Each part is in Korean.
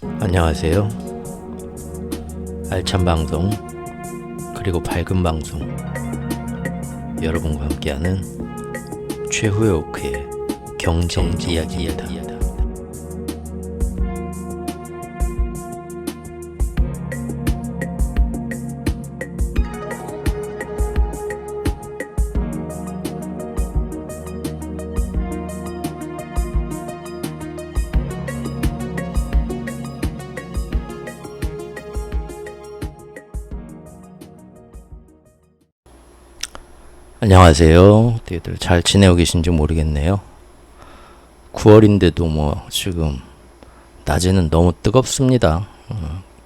안녕하세요. 알찬 방송 그리고 밝은 방송 여러분과 함께하는 최후의 오크의 경제 이야기입니다. 안녕하세요. 다들 잘 지내고 계신지 모르겠네요. 9월인데도 지금 낮에는 너무 뜨겁습니다.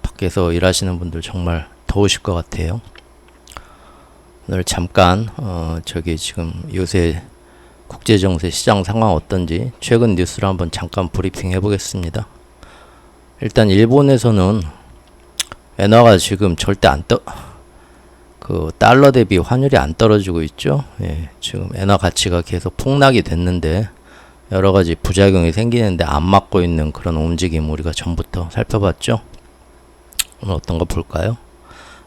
밖에서 일하시는 분들 정말 더우실 것 같아요. 오늘 잠깐 지금 요새 국제정세 시장 상황 어떤지 최근 뉴스를 한번 잠깐 브리핑 해보겠습니다. 일단 일본에서는 엔화가 지금 절대 달러 대비 환율이 안 떨어지고 있죠. 예, 지금 엔화 가치가 계속 폭락이 됐는데 여러 가지 부작용이 생기는데 안 맞고 있는 그런 움직임 우리가 전부터 살펴봤죠. 오늘 어떤 거 볼까요?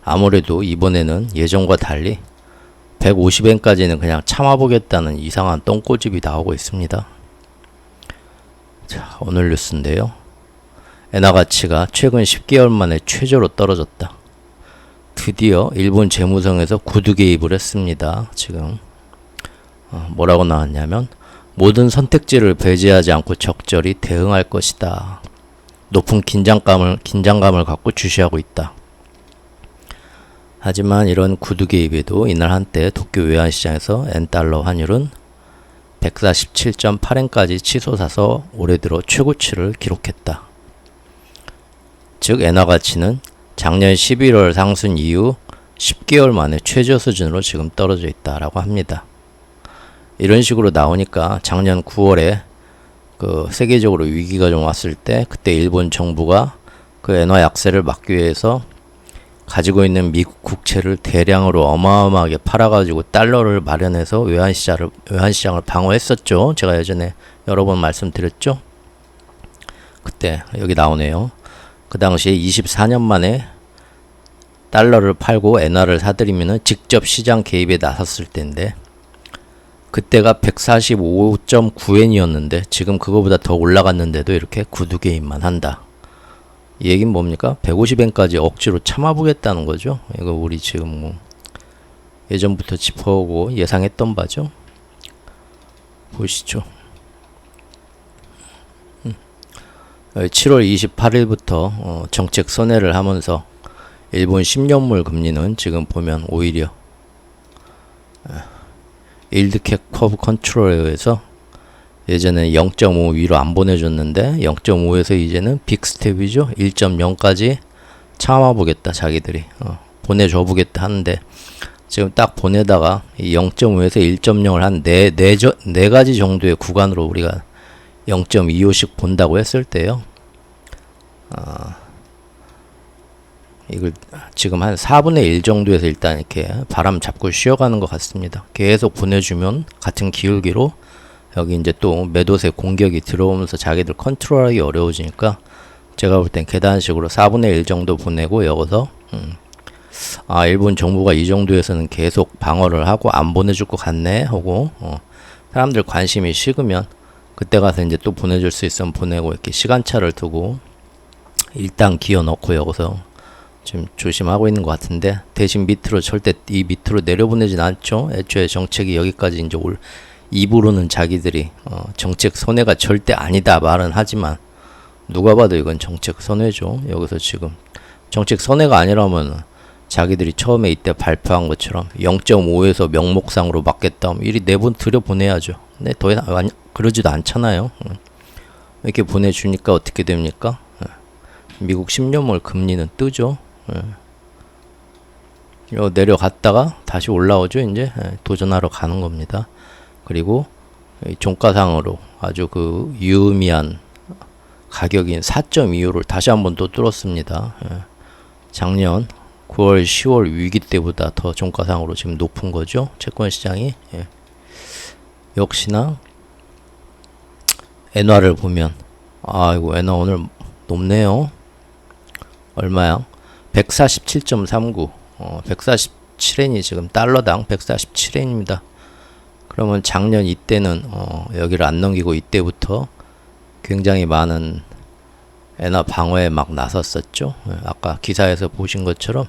아무래도 이번에는 예전과 달리 150엔까지는 그냥 참아보겠다는 이상한 똥꼬집이 나오고 있습니다. 자, 오늘 뉴스인데요. 엔화 가치가 최근 10개월 만에 최저로 떨어졌다. 드디어 일본 재무성에서 구두 개입을 했습니다. 지금 뭐라고 나왔냐면 모든 선택지를 배제하지 않고 적절히 대응할 것이다. 높은 긴장감을 갖고 주시하고 있다. 하지만 이런 구두 개입에도 이날 한때 도쿄 외환시장에서 엔달러 환율은 147.8엔까지 치솟아서 올해 들어 최고치를 기록했다. 즉 엔화 가치는 작년 11월 상승 이후 10개월 만에 최저 수준으로 지금 떨어져 있다라고 합니다. 이런 식으로 나오니까 작년 9월에 세계적으로 위기가 좀 왔을 때 그때 일본 정부가 그 엔화 약세를 막기 위해서 가지고 있는 미국 국채를 대량으로 어마어마하게 팔아가지고 달러를 마련해서 외환시장을 방어했었죠. 제가 예전에 여러 번 말씀드렸죠. 그때 여기 나오네요. 그 당시에 24년 만에 달러를 팔고 엔화를 사들이면 직접 시장 개입에 나섰을 때인데 그때가 145.9엔이었는데 지금 그거보다 더 올라갔는데도 이렇게 구두 개입만 한다. 이 얘기는 뭡니까? 150엔까지 억지로 참아보겠다는 거죠. 이거 우리 지금 예전부터 짚어오고 예상했던 바죠. 보시죠. 7월 28일부터 정책 선회를 하면서 일본 10년물 금리는 지금 보면 오히려 일드 커브 컨트롤에 의해서 예전에 0.5 위로 안 보내줬는데 0.5에서 이제는 빅스텝이죠. 1.0까지 참아보겠다. 자기들이 보내줘보겠다 하는데 지금 딱 보내다가 이 0.5에서 1.0을 한 네 가지 정도의 구간으로 우리가 0.25씩 본다고 했을 때요. 이걸 지금 한 4분의 1 정도에서 일단 이렇게 바람 잡고 쉬어가는 것 같습니다. 계속 보내주면 같은 기울기로 여기 이제 또 매도세 공격이 들어오면서 자기들 컨트롤하기 어려워지니까 제가 볼 땐 계단식으로 4분의 1 정도 보내고 여기서 일본 정부가 이 정도에서는 계속 방어를 하고 안 보내줄 것 같네 하고 사람들 관심이 식으면 그때 가서 이제 또 보내줄 수 있으면 보내고 이렇게 시간차를 두고 일단 기어 넣고 여기서 지금 조심하고 있는 것 같은데 대신 절대 이 밑으로 내려보내진 않죠. 애초에 정책이 여기까지 이제 입으로는 자기들이 정책 선회가 절대 아니다 말은 하지만 누가 봐도 이건 정책 선회죠. 여기서 지금 정책 선회가 아니라면 자기들이 처음에 이때 발표한 것처럼 0.5에서 명목상으로 막겠다 하면 이리 내분 들여보내야죠. 근데 더 이상 그러지도 않잖아요. 이렇게 보내주니까 어떻게 됩니까? 미국 10년물 금리는 뜨죠. 내려갔다가 다시 올라오죠. 이제 도전하러 가는 겁니다. 그리고 종가상으로 아주 유의미한 가격인 4.25를 다시 한번 또 뚫었습니다. 작년 9월, 10월 위기 때보다 더 종가상으로 지금 높은 거죠. 채권 시장이. 역시나 엔화를 보면 이거 엔화 오늘 높네요. 얼마야? 147.39. 147엔이 지금 달러당 147엔입니다. 그러면 작년 이때는 여기를 안 넘기고 이때부터 굉장히 많은 엔화 방어에 막 나섰었죠. 아까 기사에서 보신 것처럼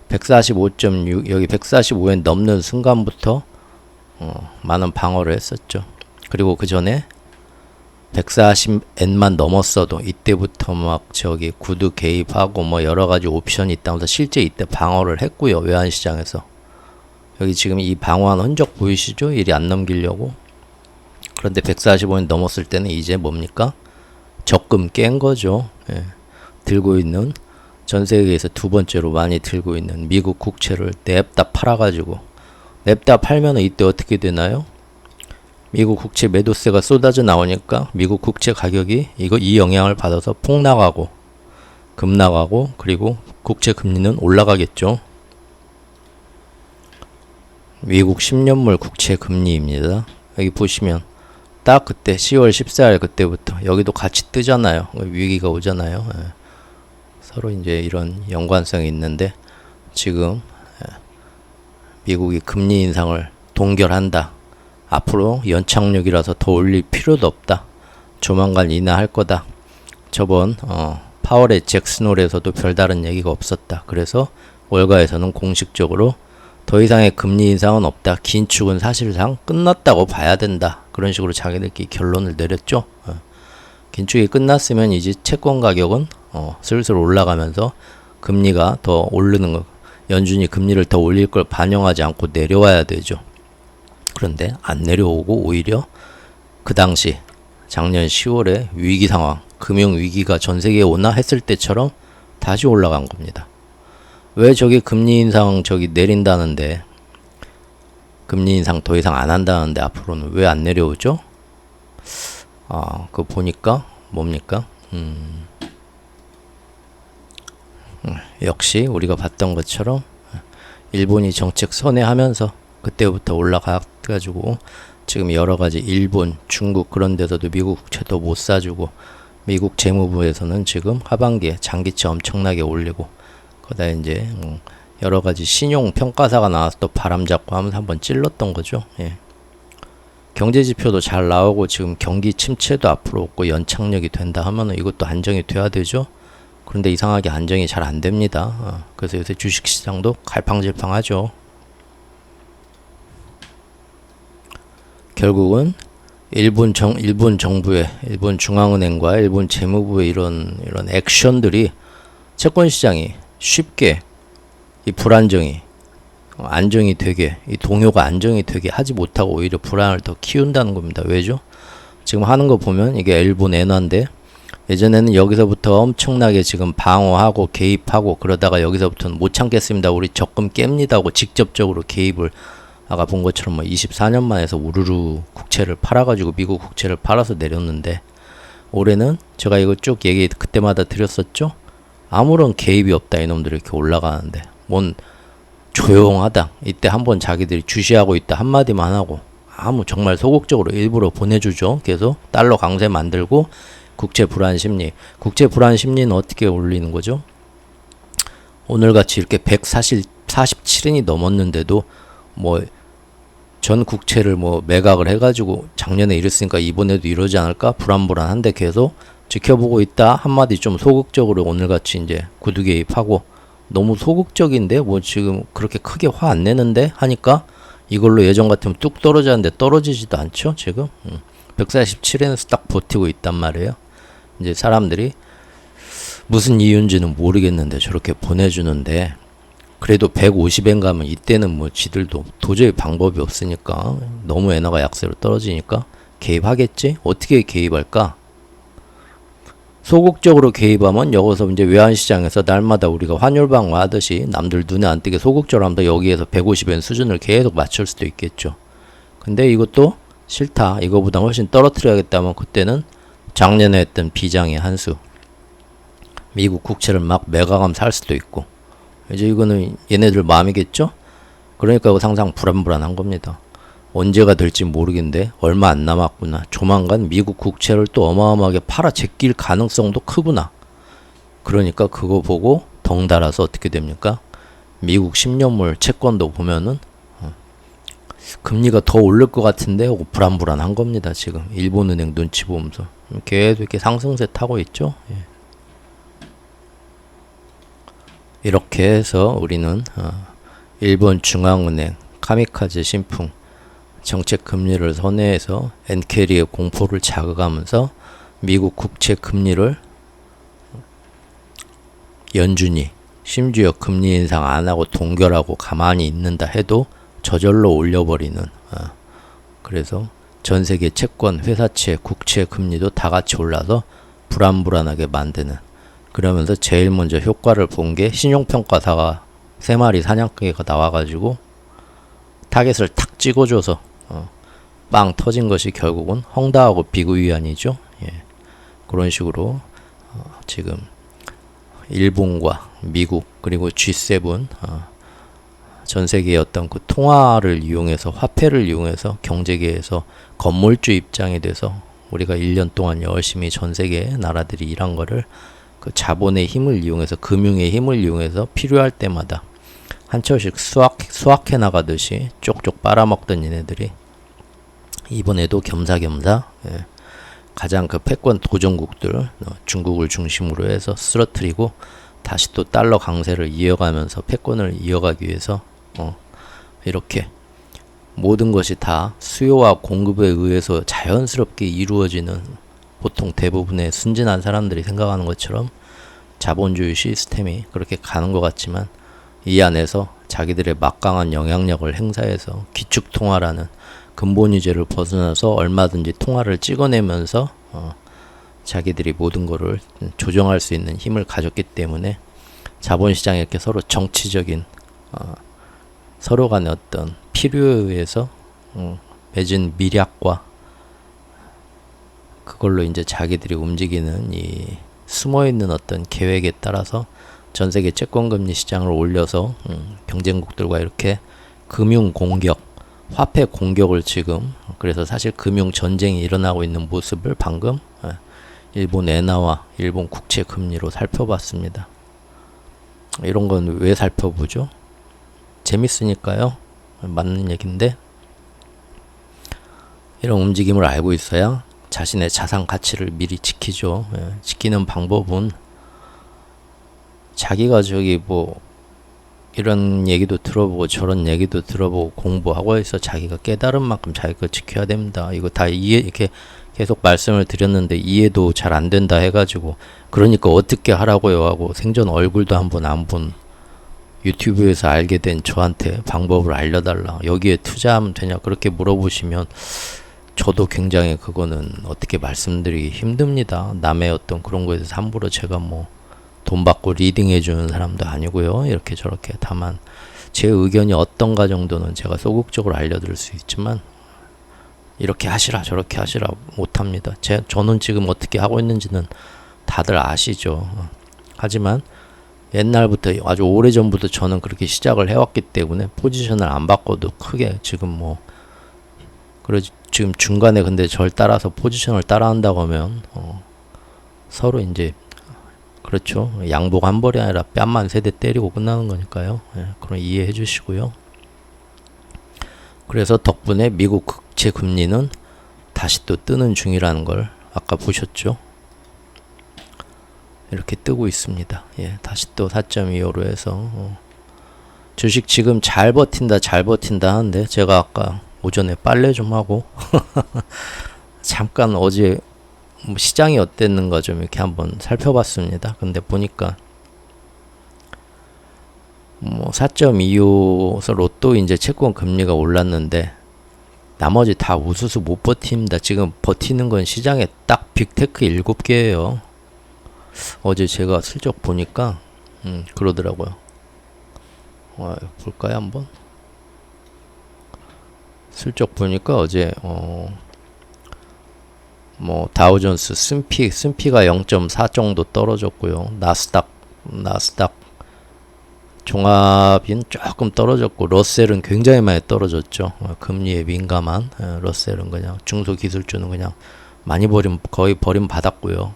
145.6 여기 145엔 넘는 순간부터 많은 방어를 했었죠. 그리고 그 전에 140엔만 넘었어도 이때부터 막 저기 구두 개입하고 뭐 여러 가지 옵션이 있다면서 실제 이때 방어를 했고요. 외환시장에서. 여기 지금 이 방어한 흔적 보이시죠? 일이 안 넘기려고. 그런데 145엔 넘었을 때는 이제 뭡니까? 적금 깬 거죠. 예. 들고 있는 전 세계에서 두 번째로 많이 들고 있는 미국 국채를 냅다 팔아가지고 냅다 팔면은 이때 어떻게 되나요? 미국 국채 매도세가 쏟아져 나오니까 미국 국채 가격이 이 영향을 받아서 폭락하고 급락하고 그리고 국채 금리는 올라가겠죠. 미국 10년물 국채 금리입니다. 여기 보시면 딱 그때 10월 14일 그때부터 여기도 같이 뜨잖아요. 위기가 오잖아요. 예. 서로 이제 이런 연관성이 있는데 지금 미국이 금리 인상을 동결한다. 앞으로 연착륙이라서 더 올릴 필요도 없다. 조만간 인하할 거다. 저번 파월의 잭슨홀에서도 별다른 얘기가 없었다. 그래서 월가에서는 공식적으로 더 이상의 금리 인상은 없다. 긴축은 사실상 끝났다고 봐야 된다. 그런 식으로 자기들끼리 결론을 내렸죠. 긴축이 끝났으면 이제 채권 가격은 슬슬 올라가면서 금리가 더 오르는 거, 연준이 금리를 더 올릴 걸 반영하지 않고 내려와야 되죠. 그런데 안 내려오고 오히려 그 당시 작년 10월에 위기 상황, 금융 위기가 전 세계에 오나 했을 때처럼 다시 올라간 겁니다. 왜 저기 금리 인상 저기 내린다는데 금리 인상 더 이상 안 한다는데 앞으로는 왜 안 내려오죠? 그거 보니까 뭡니까? 역시 우리가 봤던 것처럼 일본이 정책 선회하면서 그때부터 올라가가지고 지금 여러가지 일본, 중국 그런 데서도 미국 국채도 못 사주고 미국 재무부에서는 지금 하반기에 장기채 엄청나게 올리고 거기다 이제 여러가지 신용 평가사가 나와서 또 바람 잡고 하면서 한번 찔렀던 거죠. 예. 경제지표도 잘 나오고 지금 경기 침체도 앞으로 없고 연착륙이 된다 하면은 이것도 안정이 돼야 되죠. 그런데 이상하게 안정이 잘 안 됩니다. 그래서 요새 주식시장도 갈팡질팡하죠. 결국은 일본 정부의 일본 중앙은행과 일본 재무부의 이런 액션들이 채권 시장이 쉽게 이 불안정이 안정이 되게 이 동요가 안정이 되게 하지 못하고 오히려 불안을 더 키운다는 겁니다. 왜죠? 지금 하는 거 보면 이게 일본 엔화인데 예전에는 여기서부터 엄청나게 지금 방어하고 개입하고 그러다가 여기서부터는 못 참겠습니다. 우리 적금 깹니다 하고 직접적으로 개입을 아까 본 것처럼 뭐 24년 만에서 우르르 국채를 팔아가지고 미국 국채를 팔아서 내렸는데 올해는 제가 이거 쭉 얘기 그때마다 드렸었죠. 아무런 개입이 없다. 이놈들이 이렇게 올라가는데 뭔 조용하다. 이때 한번 자기들이 주시하고 있다 한마디만 하고 정말 소극적으로 일부러 보내주죠. 계속 달러 강세 만들고 국채 불안 심리. 국채 불안 심리는 어떻게 올리는 거죠? 오늘같이 이렇게 147엔이 넘었는데도 뭐 전 국채를 뭐 매각을 해가지고 작년에 이랬으니까 이번에도 이러지 않을까 불안한데 계속 지켜보고 있다 한마디 좀 소극적으로 오늘같이 이제 구두 개입하고 너무 소극적인데 뭐 지금 그렇게 크게 화 안 내는데 하니까 이걸로 예전 같으면 뚝 떨어졌는데 떨어지지도 않죠 지금. 147엔에서 딱 버티고 있단 말이에요. 이제 사람들이 무슨 이유인지는 모르겠는데 저렇게 보내주는데 그래도 150엔 가면 이때는 뭐 지들도 도저히 방법이 없으니까 너무 엔화가 약세로 떨어지니까 개입하겠지? 어떻게 개입할까? 소극적으로 개입하면 여기서 이제 외환시장에서 날마다 우리가 환율 방어하듯이 남들 눈에 안 띄게 소극적으로 하면 여기에서 150엔 수준을 계속 맞출 수도 있겠죠. 근데 이것도 싫다. 이거보다 훨씬 떨어뜨려야겠다면 그때는 작년에 했던 비장의 한수. 미국 국채를 막 매각하면 살 수도 있고. 이제 이거는 얘네들 마음이겠죠? 그러니까 이거 상상 불안한 겁니다. 언제가 될지 모르겠는데 얼마 안 남았구나. 조만간 미국 국채를 또 어마어마하게 팔아 제낄 가능성도 크구나. 그러니까 그거 보고 덩달아서 어떻게 됩니까? 미국 10년물 채권도 보면은 금리가 더 오를 것 같은데 불안불안한 겁니다. 지금 일본은행 눈치 보면서 계속 이렇게 상승세 타고 있죠. 예. 이렇게 해서 우리는 일본 중앙은행 카미카제 신풍 정책 금리를 선회해서 엔캐리의 공포를 자극하면서 미국 국채 금리를 연준이 심지어 금리 인상 안 하고 동결하고 가만히 있는다 해도 저절로 올려버리는 그래서 전 세계 채권, 회사채, 국채 금리도 다 같이 올라서 불안불안하게 만드는 그러면서 제일 먼저 효과를 본 게 신용평가사가 3마리 사냥개가 나와가지고 타겟을 탁 찍어줘서 빵 터진 것이 결국은 헝다하고 비구위안이죠. 예. 그런 식으로 지금 일본과 미국 그리고 G7 전 세계의 어떤 그 통화를 이용해서 화폐를 이용해서 경제계에서 건물주 입장이 돼서 우리가 1년 동안 열심히 전 세계 나라들이 일한 거를 그 자본의 힘을 이용해서 금융의 힘을 이용해서 필요할 때마다 한 철씩 수확해 나가듯이 쪽쪽 빨아먹던 얘네들이 이번에도 겸사겸사 가장 그 패권 도전국들 중국을 중심으로 해서 쓰러뜨리고 다시 또 달러 강세를 이어가면서 패권을 이어가기 위해서 이렇게 모든 것이 다 수요와 공급에 의해서 자연스럽게 이루어지는 보통 대부분의 순진한 사람들이 생각하는 것처럼 자본주의 시스템이 그렇게 가는 것 같지만 이 안에서 자기들의 막강한 영향력을 행사해서 기축통화라는 근본유제를 벗어나서 얼마든지 통화를 찍어내면서 자기들이 모든 것을 조정할 수 있는 힘을 가졌기 때문에 자본시장에 이렇게 서로 정치적인 서로 간의 어떤 필요에 의해서 맺은 미략과 그걸로 이제 자기들이 움직이는 이 숨어있는 어떤 계획에 따라서 전 세계 채권금리 시장을 올려서 경쟁국들과 이렇게 금융 공격, 화폐 공격을 지금 그래서 사실 금융 전쟁이 일어나고 있는 모습을 방금 일본 엔화와 일본 국채 금리로 살펴봤습니다. 이런 건 왜 살펴보죠? 재밌으니까요. 맞는 얘기인데 이런 움직임을 알고 있어야 자신의 자산 가치를 미리 지키죠. 지키는 방법은 자기가 저기 뭐 이런 얘기도 들어보고 저런 얘기도 들어보고 공부하고 해서 자기가 깨달은 만큼 자기가 지켜야 됩니다. 이거 다 이렇게 계속 말씀을 드렸는데 이해도 잘 안 된다 해가지고 그러니까 어떻게 하라고요 하고 생전 얼굴도 한번 안 본 유튜브에서 알게 된 저한테 방법을 알려달라. 여기에 투자하면 되냐 그렇게 물어보시면 저도 굉장히 그거는 어떻게 말씀드리기 힘듭니다. 남의 어떤 그런 거에 대해서 함부로 제가 뭐 돈 받고 리딩 해주는 사람도 아니고요. 이렇게 저렇게 다만 제 의견이 어떤가 정도는 제가 소극적으로 알려드릴 수 있지만 이렇게 하시라 저렇게 하시라 못합니다. 저는 지금 어떻게 하고 있는지는 다들 아시죠. 하지만 옛날부터 아주 오래전부터 저는 그렇게 시작을 해왔기 때문에 포지션을 안 바꿔도 크게 지금 뭐 지금 중간에 근데 절 따라서 포지션을 따라한다고 하면 서로 이제 그렇죠. 양복 한 벌이 아니라 뺨만 3대 때리고 끝나는 거니까요. 그럼 이해해 주시고요. 그래서 덕분에 미국 국채 금리는 다시 또 뜨는 중이라는 걸 아까 보셨죠. 이렇게 뜨고 있습니다. 다시 또 4.25로 해서 주식 지금 잘 버틴다 하는데 제가 아까 오전에 빨래 좀 하고 잠깐 어제 뭐 시장이 어땠는가 좀 이렇게 한번 살펴봤습니다. 근데 보니까 뭐 4.25서 로또 이제 채권 금리가 올랐는데 나머지 다 우수수 못 버팁니다. 지금 버티는 건 시장에 딱 빅테크 7개예요. 어제 제가 슬쩍 보니까 그러더라고요. 볼까요 한번? 슬쩍 보니까 어제 뭐 다우존스 쓴피가 0.4 정도 떨어졌고요. 나스닥 종합인 조금 떨어졌고 러셀은 굉장히 많이 떨어졌죠. 금리에 민감한 러셀은 그냥 중소기술주는 그냥 많이 거의 버림받았고요.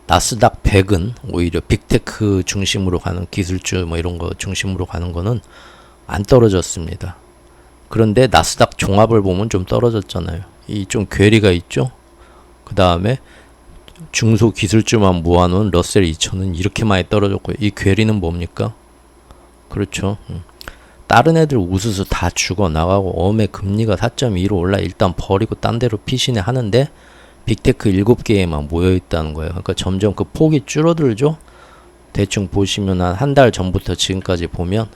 나스닥 100은 오히려 빅테크 중심으로 가는 기술주 뭐 이런 거 중심으로 가는 거는 안 떨어졌습니다. 그런데 나스닥 종합을 보면 좀 떨어졌잖아요. 이 좀 괴리가 있죠. 그 다음에 중소 기술주만 모아놓은 러셀 2000은 이렇게 많이 떨어졌고요. 이 괴리는 뭡니까? 그렇죠. 다른 애들 우수수 다 죽어 나가고 웜의 금리가 4.2로 올라 일단 버리고 딴 데로 피신해 하는데 빅테크 7개에만 모여 있다는 거예요. 그러니까 점점 그 폭이 줄어들죠. 대충 보시면 한 달 전부터 지금까지 보면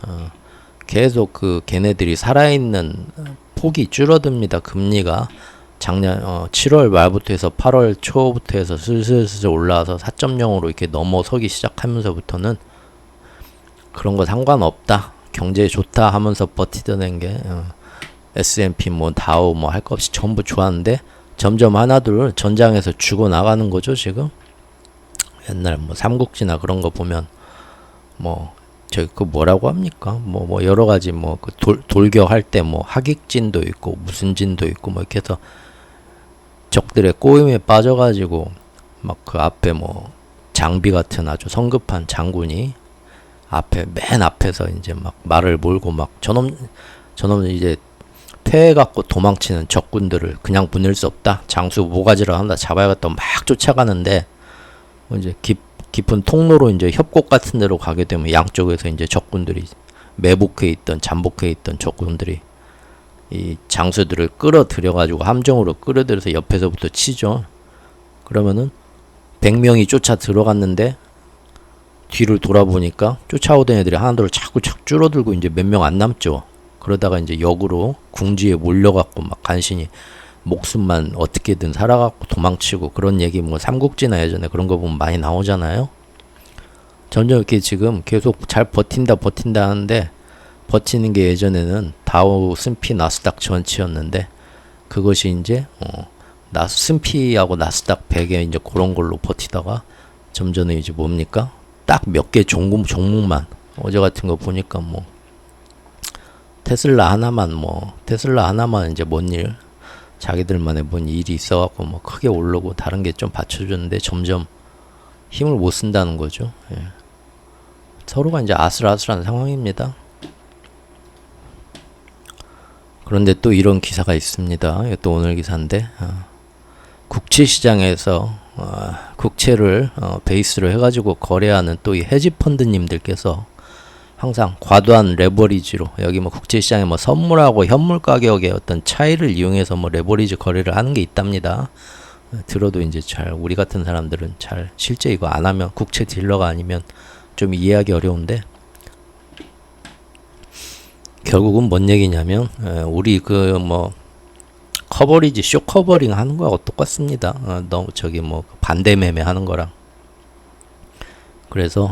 계속 그 걔네들이 살아있는 폭이 줄어듭니다. 금리가 작년 7월 말부터 해서 8월 초부터 해서 슬슬 올라와서 4.0으로 이렇게 넘어서기 시작하면서부터는 그런 거 상관없다. 경제 좋다 하면서 버티던 게 S&P 뭐 다우 뭐 할 거 없이 전부 좋았는데 점점 하나둘 전장에서 죽어 나가는 거죠. 지금 옛날 뭐 삼국지나 그런 거 보면 뭐 저기 그 뭐라고 합니까? 뭐 여러 가지 뭐 그 돌격할 때 뭐 하객진도 있고 무슨 진도 있고 뭐 이렇게 해서 적들의 꼬임에 빠져가지고 막 그 앞에 뭐 장비 같은 아주 성급한 장군이 앞에 맨 앞에서 이제 막 말을 몰고 막 저놈은 이제 패해갖고 도망치는 적군들을 그냥 보낼 수 없다. 장수 모가지를 한다 잡아야겠다 막 쫓아가는데 이제 깊은 통로로 이제 협곡 같은 데로 가게 되면 양쪽에서 이제 적군들이 매복해 있던 잠복해 있던 적군들이 이 장수들을 끌어들여가지고 함정으로 끌어들여서 옆에서부터 치죠. 그러면은 100명이 쫓아 들어갔는데 뒤를 돌아보니까 쫓아오던 애들이 하나둘 자꾸 줄어들고 이제 몇 명 안 남죠. 그러다가 이제 역으로 궁지에 몰려갖고 막 간신히 목숨만 어떻게든 살아갖고 도망치고 그런 얘기 뭐 삼국지나 예전에 그런 거 보면 많이 나오잖아요. 점점 이렇게 지금 계속 잘 버틴다 하는데 버티는 게 예전에는 다우, 스피, 나스닥 전치였는데 그것이 이제 스피하고 나스닥 100에 이제 그런 걸로 버티다가 점점은 이제 뭡니까? 딱 몇 개 종목만 어제 같은 거 보니까 뭐 테슬라 하나만 이제 뭔 일 자기들만의 뭔 일이 있어갖고 뭐 크게 오르고 다른 게 좀 받쳐주는데 점점 힘을 못 쓴다는 거죠. 예. 서로가 이제 아슬아슬한 상황입니다. 그런데 또 이런 기사가 있습니다. 이것도 오늘 기사인데 국채 시장에서 국채를 베이스로 해가지고 거래하는 또 이 헤지펀드님들께서 항상 과도한 레버리지로 여기 뭐 국제시장에 뭐 선물하고 현물 가격의 어떤 차이를 이용해서 뭐 레버리지 거래를 하는 게 있답니다. 들어도 이제 잘 우리 같은 사람들은 잘 실제 이거 안 하면 국채 딜러가 아니면 좀 이해하기 어려운데 결국은 뭔 얘기냐면 우리 그 뭐 커버리지 쇼 커버링 하는 거하고 똑같습니다. 너무 저기 뭐 반대 매매 하는 거랑 그래서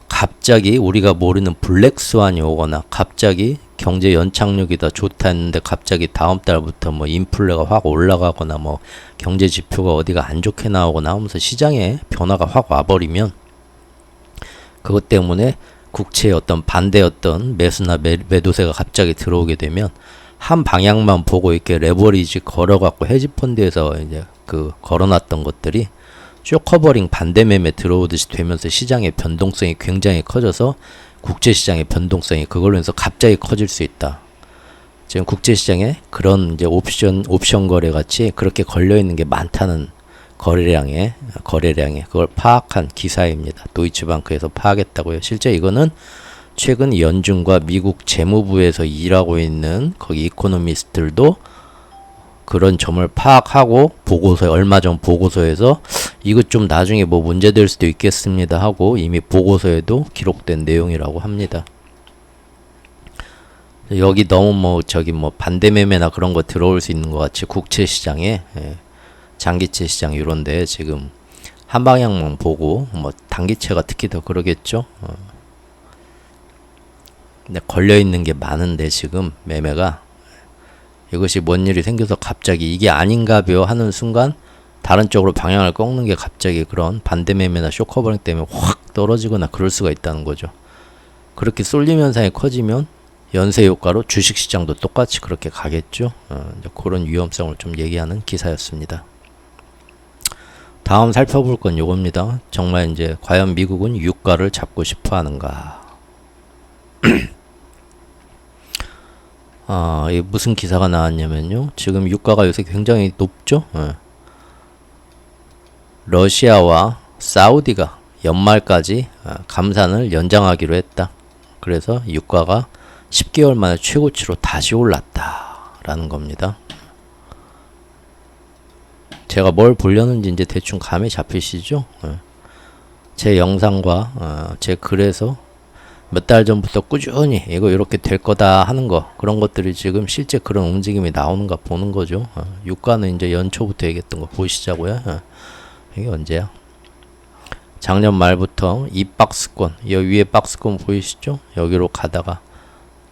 갑자기 우리가 모르는 블랙스완이 오거나 갑자기 경제 연착륙이 더 좋다 했는데 갑자기 다음 달부터 뭐 인플레가 확 올라가거나 뭐 경제 지표가 어디가 안 좋게 나오거나 하면서 시장에 변화가 확 와버리면 그것 때문에 국채의 어떤 반대였던 매수나 매도세가 갑자기 들어오게 되면 한 방향만 보고 이렇게 레버리지 걸어갖고 헤지펀드에서 이제 그 걸어놨던 것들이 쇼커버링 반대 매매 들어오듯이 되면서 시장의 변동성이 굉장히 커져서 국제시장의 변동성이 그걸로 해서 갑자기 커질 수 있다. 지금 국제시장에 그런 이제 옵션 거래 같이 그렇게 걸려 있는 게 많다는 거래량에 그걸 파악한 기사입니다. 도이치방크에서 파악했다고요. 실제 이거는 최근 연준과 미국 재무부에서 일하고 있는 거기 이코노미스트들도 그런 점을 파악하고 보고서 얼마 전 보고서에서 이거 좀 나중에 뭐 문제될 수도 있겠습니다 하고 이미 보고서에도 기록된 내용이라고 합니다. 여기 너무 뭐 저기 뭐 반대 매매나 그런 거 들어올 수 있는 것 같이 국채 시장에 장기채 시장 이런데 지금 한 방향만 보고 뭐 단기채가 특히 더 그러겠죠. 근데 걸려 있는 게 많은데 지금 매매가 이것이 뭔 일이 생겨서 갑자기 이게 아닌가벼 하는 순간 다른 쪽으로 방향을 꺾는 게 갑자기 그런 반대 매매나 쇼커버링 때문에 확 떨어지거나 그럴 수가 있다는 거죠. 그렇게 쏠림 현상이 커지면 연쇄 효과로 주식시장도 똑같이 그렇게 가겠죠. 이제 그런 위험성을 좀 얘기하는 기사였습니다. 다음 살펴볼 건 요겁니다. 정말 이제 과연 미국은 유가를 잡고 싶어 하는가. 이 무슨 기사가 나왔냐면요. 지금 유가가 요새 굉장히 높죠. 러시아와 사우디가 연말까지 감산을 연장하기로 했다. 그래서 유가가 10개월 만에 최고치로 다시 올랐다라는 겁니다. 제가 뭘 보려는지 이제 대충 감이 잡히시죠? 제 영상과 제 글에서 몇 달 전부터 꾸준히 이거 이렇게 될 거다 하는 거, 그런 것들이 지금 실제 그런 움직임이 나오는가 보는 거죠. 유가는 이제 연초부터 얘기했던 거 보시자고요. 이게 언제야? 작년 말부터 이 박스권, 여기 위에 박스권 보이시죠? 여기로 가다가,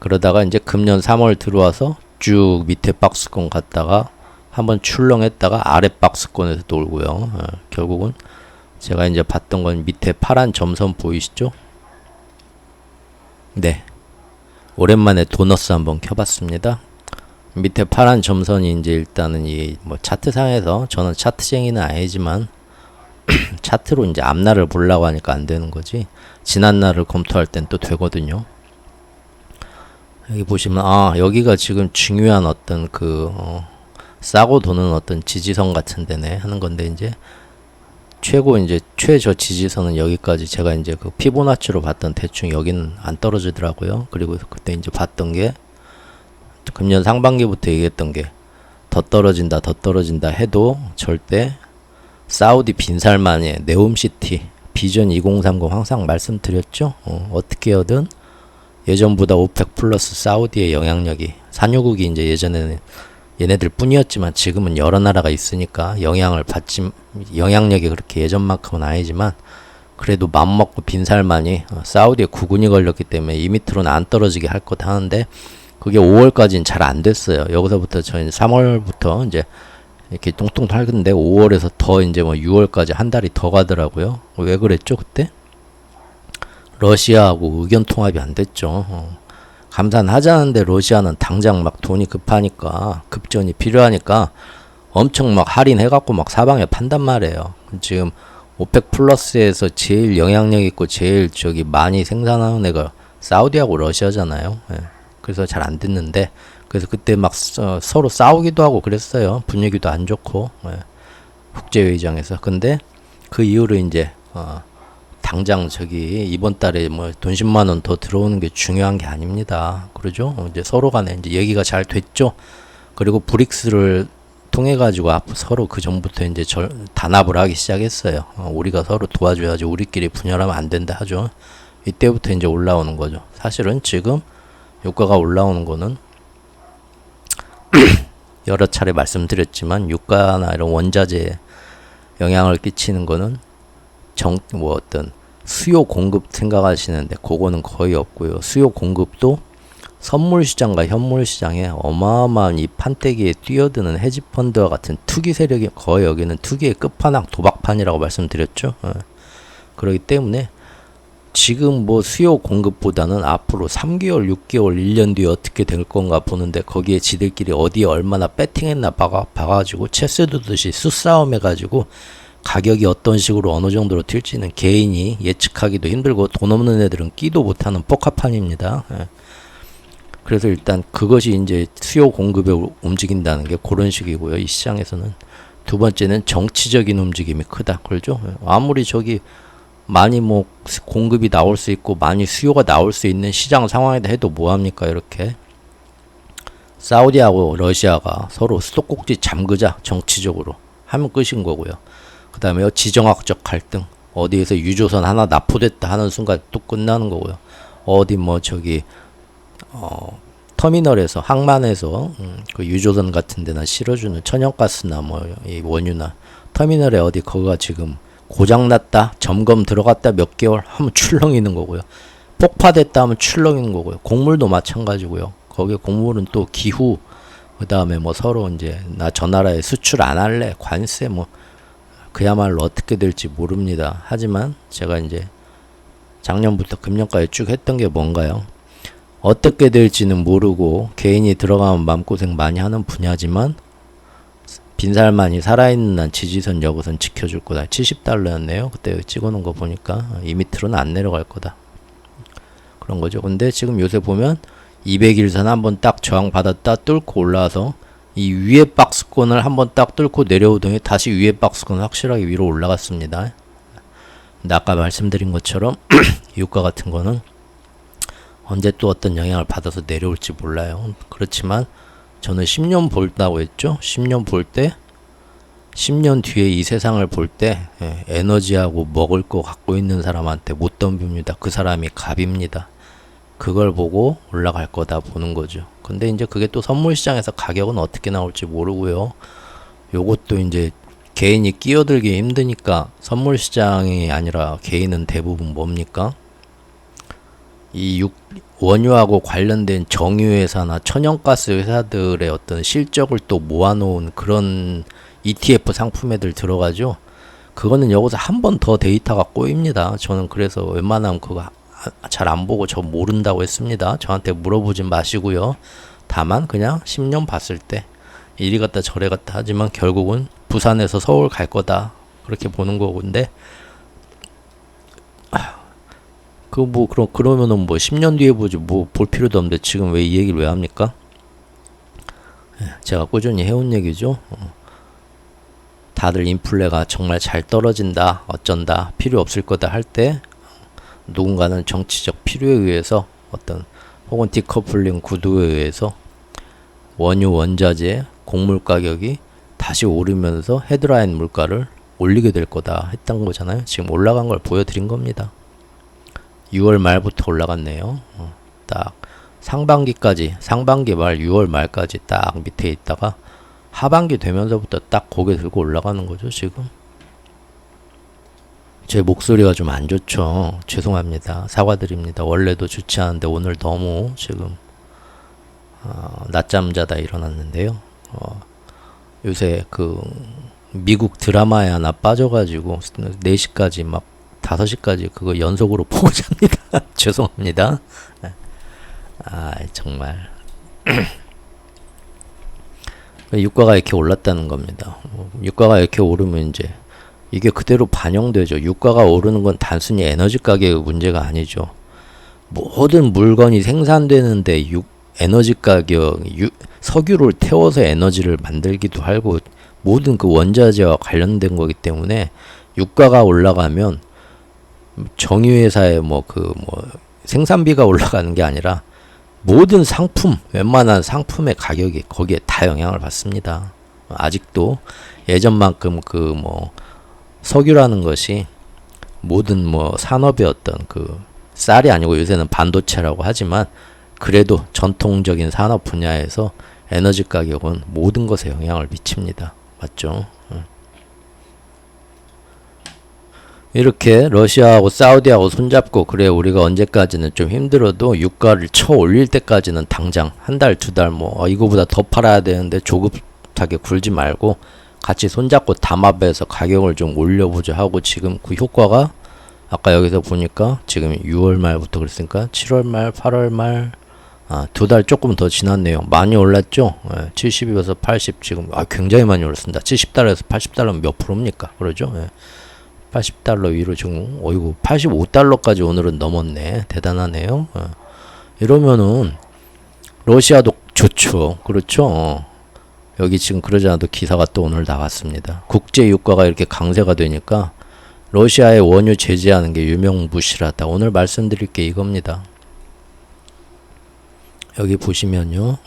그러다가 이제 금년 3월 들어와서 쭉 밑에 박스권 갔다가 한번 출렁했다가 아래 박스권에서 돌고요. 결국은 제가 이제 봤던 건 밑에 파란 점선 보이시죠? 네, 오랜만에 도너스 한번 켜봤습니다. 밑에 파란 점선이 이제 일단은 이 뭐 차트상에서, 저는 차트쟁이는 아니지만 차트로 이제 앞날을 보려고 하니까 안 되는 거지, 지난날을 검토할 땐 또 되거든요. 여기 보시면 여기가 지금 중요한 어떤 싸고 도는 어떤 지지선 같은 데네 하는 건데, 이제 최저 지지선은 여기까지, 제가 이제 그 피보나치로 봤던 대충 여기는 안 떨어지더라고요. 그리고 그때 이제 봤던 게 금년 상반기부터 얘기했던 게 더 떨어진다 해도 절대 사우디 빈살만의 네옴시티 비전 2030 항상 말씀드렸죠. 어떻게 하든 예전보다 오펙 플러스 사우디의 영향력이, 산유국이 이제 예전에는 얘네들 뿐이었지만 지금은 여러 나라가 있으니까 영향력이 그렇게 예전만큼은 아니지만, 그래도 맘먹고 빈살만이 사우디에 구군이 걸렸기 때문에 이 밑으로는 안 떨어지게 할 것 하는데, 그게 5월까지는 잘 안 됐어요. 여기서부터 저희 3월부터 이제 이렇게 뚱뚱 핥는데 5월에서 더 이제 뭐 6월까지 한 달이 더 가더라고요. 왜 그랬죠 그때? 러시아하고 의견 통합이 안 됐죠. 감산하자는데 러시아는 당장 막 돈이 급하니까, 급전이 필요하니까 엄청 막 할인해갖고 막 사방에 판단 말이에요. 지금 오펙 플러스에서 제일 영향력 있고 제일 많이 생산하는 애가 사우디하고 러시아잖아요. 그래서 잘 안 됐는데, 그래서 그때 막 서로 싸우기도 하고 그랬어요. 분위기도 안 좋고, 국제회의장에서. 근데 그 이후로 이제 당장 이번 달에 뭐 돈 10만 원 더 들어오는 게 중요한 게 아닙니다. 그러죠? 이제 서로 간에 이제 얘기가 잘 됐죠. 그리고 브릭스를 통해 가지고 서로 그 전부터 이제 단합을 하기 시작했어요. 우리가 서로 도와줘야지, 우리끼리 분열하면 안 된다 하죠. 이때부터 이제 올라오는 거죠. 사실은 지금 유가가 올라오는 거는 여러 차례 말씀드렸지만, 유가나 이런 원자재에 영향을 끼치는 거는 어떤 수요 공급 생각하시는데 그거는 거의 없고요. 수요 공급도 선물 시장과 현물 시장에 어마어마한 이 판때기에 뛰어드는 헤지펀드와 같은 투기 세력이, 거의 여기는 투기의 끝판왕 도박판이라고 말씀드렸죠. 그렇기 때문에 지금 뭐 수요 공급보다는 앞으로 3개월, 6개월, 1년 뒤에 어떻게 될 건가 보는데, 거기에 지들끼리 어디에 얼마나 배팅했나 봐가지고 체스 두듯이 수싸움 해가지고 가격이 어떤 식으로 어느 정도로 튈지는 개인이 예측하기도 힘들고, 돈 없는 애들은 끼도 못하는 포카판입니다. 그래서 일단 그것이 이제 수요 공급에 움직인다는 게 그런 식이고요. 이 시장에서는. 두 번째는 정치적인 움직임이 크다. 그러죠? 아무리 많이 뭐 공급이 나올 수 있고 많이 수요가 나올 수 있는 시장 상황이다 해도 뭐합니까? 이렇게 사우디하고 러시아가 서로 수도꼭지 잠그자, 정치적으로 하면 끝인 거고요. 그 다음에 지정학적 갈등, 어디에서 유조선 하나 납포됐다 하는 순간 또 끝나는 거고요. 어디 터미널에서, 항만에서 그 유조선 같은 데나 실어주는 천연가스나 이 원유나 터미널에 거기가 지금 고장났다, 점검 들어갔다 몇 개월 하면 출렁이는 거고요. 폭파됐다 하면 출렁이는 거고요. 곡물도 마찬가지고요. 거기에 곡물은 또 기후, 그 다음에 서로 이제 나 저 나라에 수출 안 할래, 관세 그야말로 어떻게 될지 모릅니다. 하지만 제가 이제 작년부터 금년까지 쭉 했던 게 뭔가요? 어떻게 될지는 모르고 개인이 들어가면 마음고생 많이 하는 분야지만 빈살만이 살아있는 한 지지선 여기선 지켜줄 거다. 70달러였네요. 그때 찍어놓은 거 보니까 이 밑으로는 안 내려갈 거다. 그런 거죠. 근데 지금 요새 보면 200일선 한번 딱 저항 받았다 뚫고 올라와서 이 위에 박스권을 한번 딱 뚫고 내려오더니 다시 위에 박스권을 확실하게 위로 올라갔습니다. 근데 아까 말씀드린 것처럼 유가 같은 거는 언제 또 어떤 영향을 받아서 내려올지 몰라요. 그렇지만 저는 10년 볼다고 했죠. 10년 볼 때 10년 뒤에 이 세상을 볼 때 에너지하고 먹을 거 갖고 있는 사람한테 못 덤빕니다. 그 사람이 갑입니다. 그걸 보고 올라갈 거다 보는 거죠. 근데 이제 그게 또 선물 시장에서 가격은 어떻게 나올지 모르고요. 요것도 이제 개인이 끼어들기 힘드니까 선물 시장이 아니라 개인은 대부분 뭡니까? 이 원유하고 관련된 정유회사나 천연가스 회사들의 어떤 실적을 또 모아놓은 그런 ETF 상품에들 들어가죠. 그거는 여기서 한 번 더 데이터가 꼬입니다. 저는 그래서 웬만하면 그거 잘 안 보고 저 모른다고 했습니다. 저한테 물어보진 마시고요. 다만 그냥 10년 봤을 때 이리 갔다 저리 갔다 하지만 결국은 부산에서 서울 갈 거다. 그렇게 보는 거고. 근데 그러면은 뭐 10년 뒤에 보지 뭐 볼 필요도 없는데 지금 왜 이 얘기를 왜 합니까? 제가 꾸준히 해온 얘기죠. 다들 인플레가 정말 잘 떨어진다, 어쩐다, 필요 없을 거다 할 때 누군가는 정치적 필요에 의해서 어떤 혹은 디커플링 구도에 의해서 원유 원자재 곡물 가격이 다시 오르면서 헤드라인 물가를 올리게 될 거다 했던 거잖아요. 지금 올라간 걸 보여드린 겁니다. 6월 말부터 올라갔네요. 딱 상반기 말 6월 말까지 딱 밑에 있다가 하반기 되면서부터 딱 고개 들고 올라가는 거죠. 지금 제 목소리가 좀 안 좋죠. 죄송합니다. 사과드립니다. 원래도 좋지 않은데 오늘 너무 지금 낮잠 자다 일어났는데요. 요새 그 미국 드라마에 하나 빠져가지고 4시까지 막 5시까지 그거 연속으로 보고 잡니다. 죄송합니다. 정말 유가가 이렇게 올랐다는 겁니다. 유가가 이렇게 오르면 이제 이게 그대로 반영되죠. 유가가 오르는 건 단순히 에너지 가격의 문제가 아니죠. 모든 물건이 생산되는데 에너지 가격, 석유를 태워서 에너지를 만들기도 하고 모든 그 원자재와 관련된 거기 때문에 유가가 올라가면 정유회사의 생산비가 올라가는 게 아니라 모든 상품, 웬만한 상품의 가격이 거기에 다 영향을 받습니다. 아직도 예전만큼 석유라는 것이 모든 산업의 어떤 쌀이 아니고 요새는 반도체라고 하지만 그래도 전통적인 산업 분야에서 에너지 가격은 모든 것에 영향을 미칩니다. 맞죠? 이렇게 러시아하고 사우디하고 손잡고 그래 우리가 언제까지는 좀 힘들어도 유가를 쳐 올릴 때까지는 당장 한 달, 두 달 이거보다 더 팔아야 되는데 조급하게 굴지 말고 같이 손잡고 담합해서 가격을 좀 올려보자 하고 지금 그 효과가 아까 여기서 보니까 지금 6월 말부터 그랬으니까 7월 말, 8월 말 두 달 조금 더 지났네요. 많이 올랐죠? 70에서 80 지금 굉장히 많이 올랐습니다. 70달러에서 80달러면 몇 프로입니까? 그러죠? 80달러 위로 지금 어이구 85달러까지 오늘은 넘었네. 대단하네요. 이러면은 러시아도 좋죠. 그렇죠? 여기 지금 그러지 않아도 기사가 또 오늘 나왔습니다. 국제 유가가 이렇게 강세가 되니까 러시아의 원유 제재하는 게 유명무실하다. 오늘 말씀드릴 게 이겁니다. 여기 보시면요.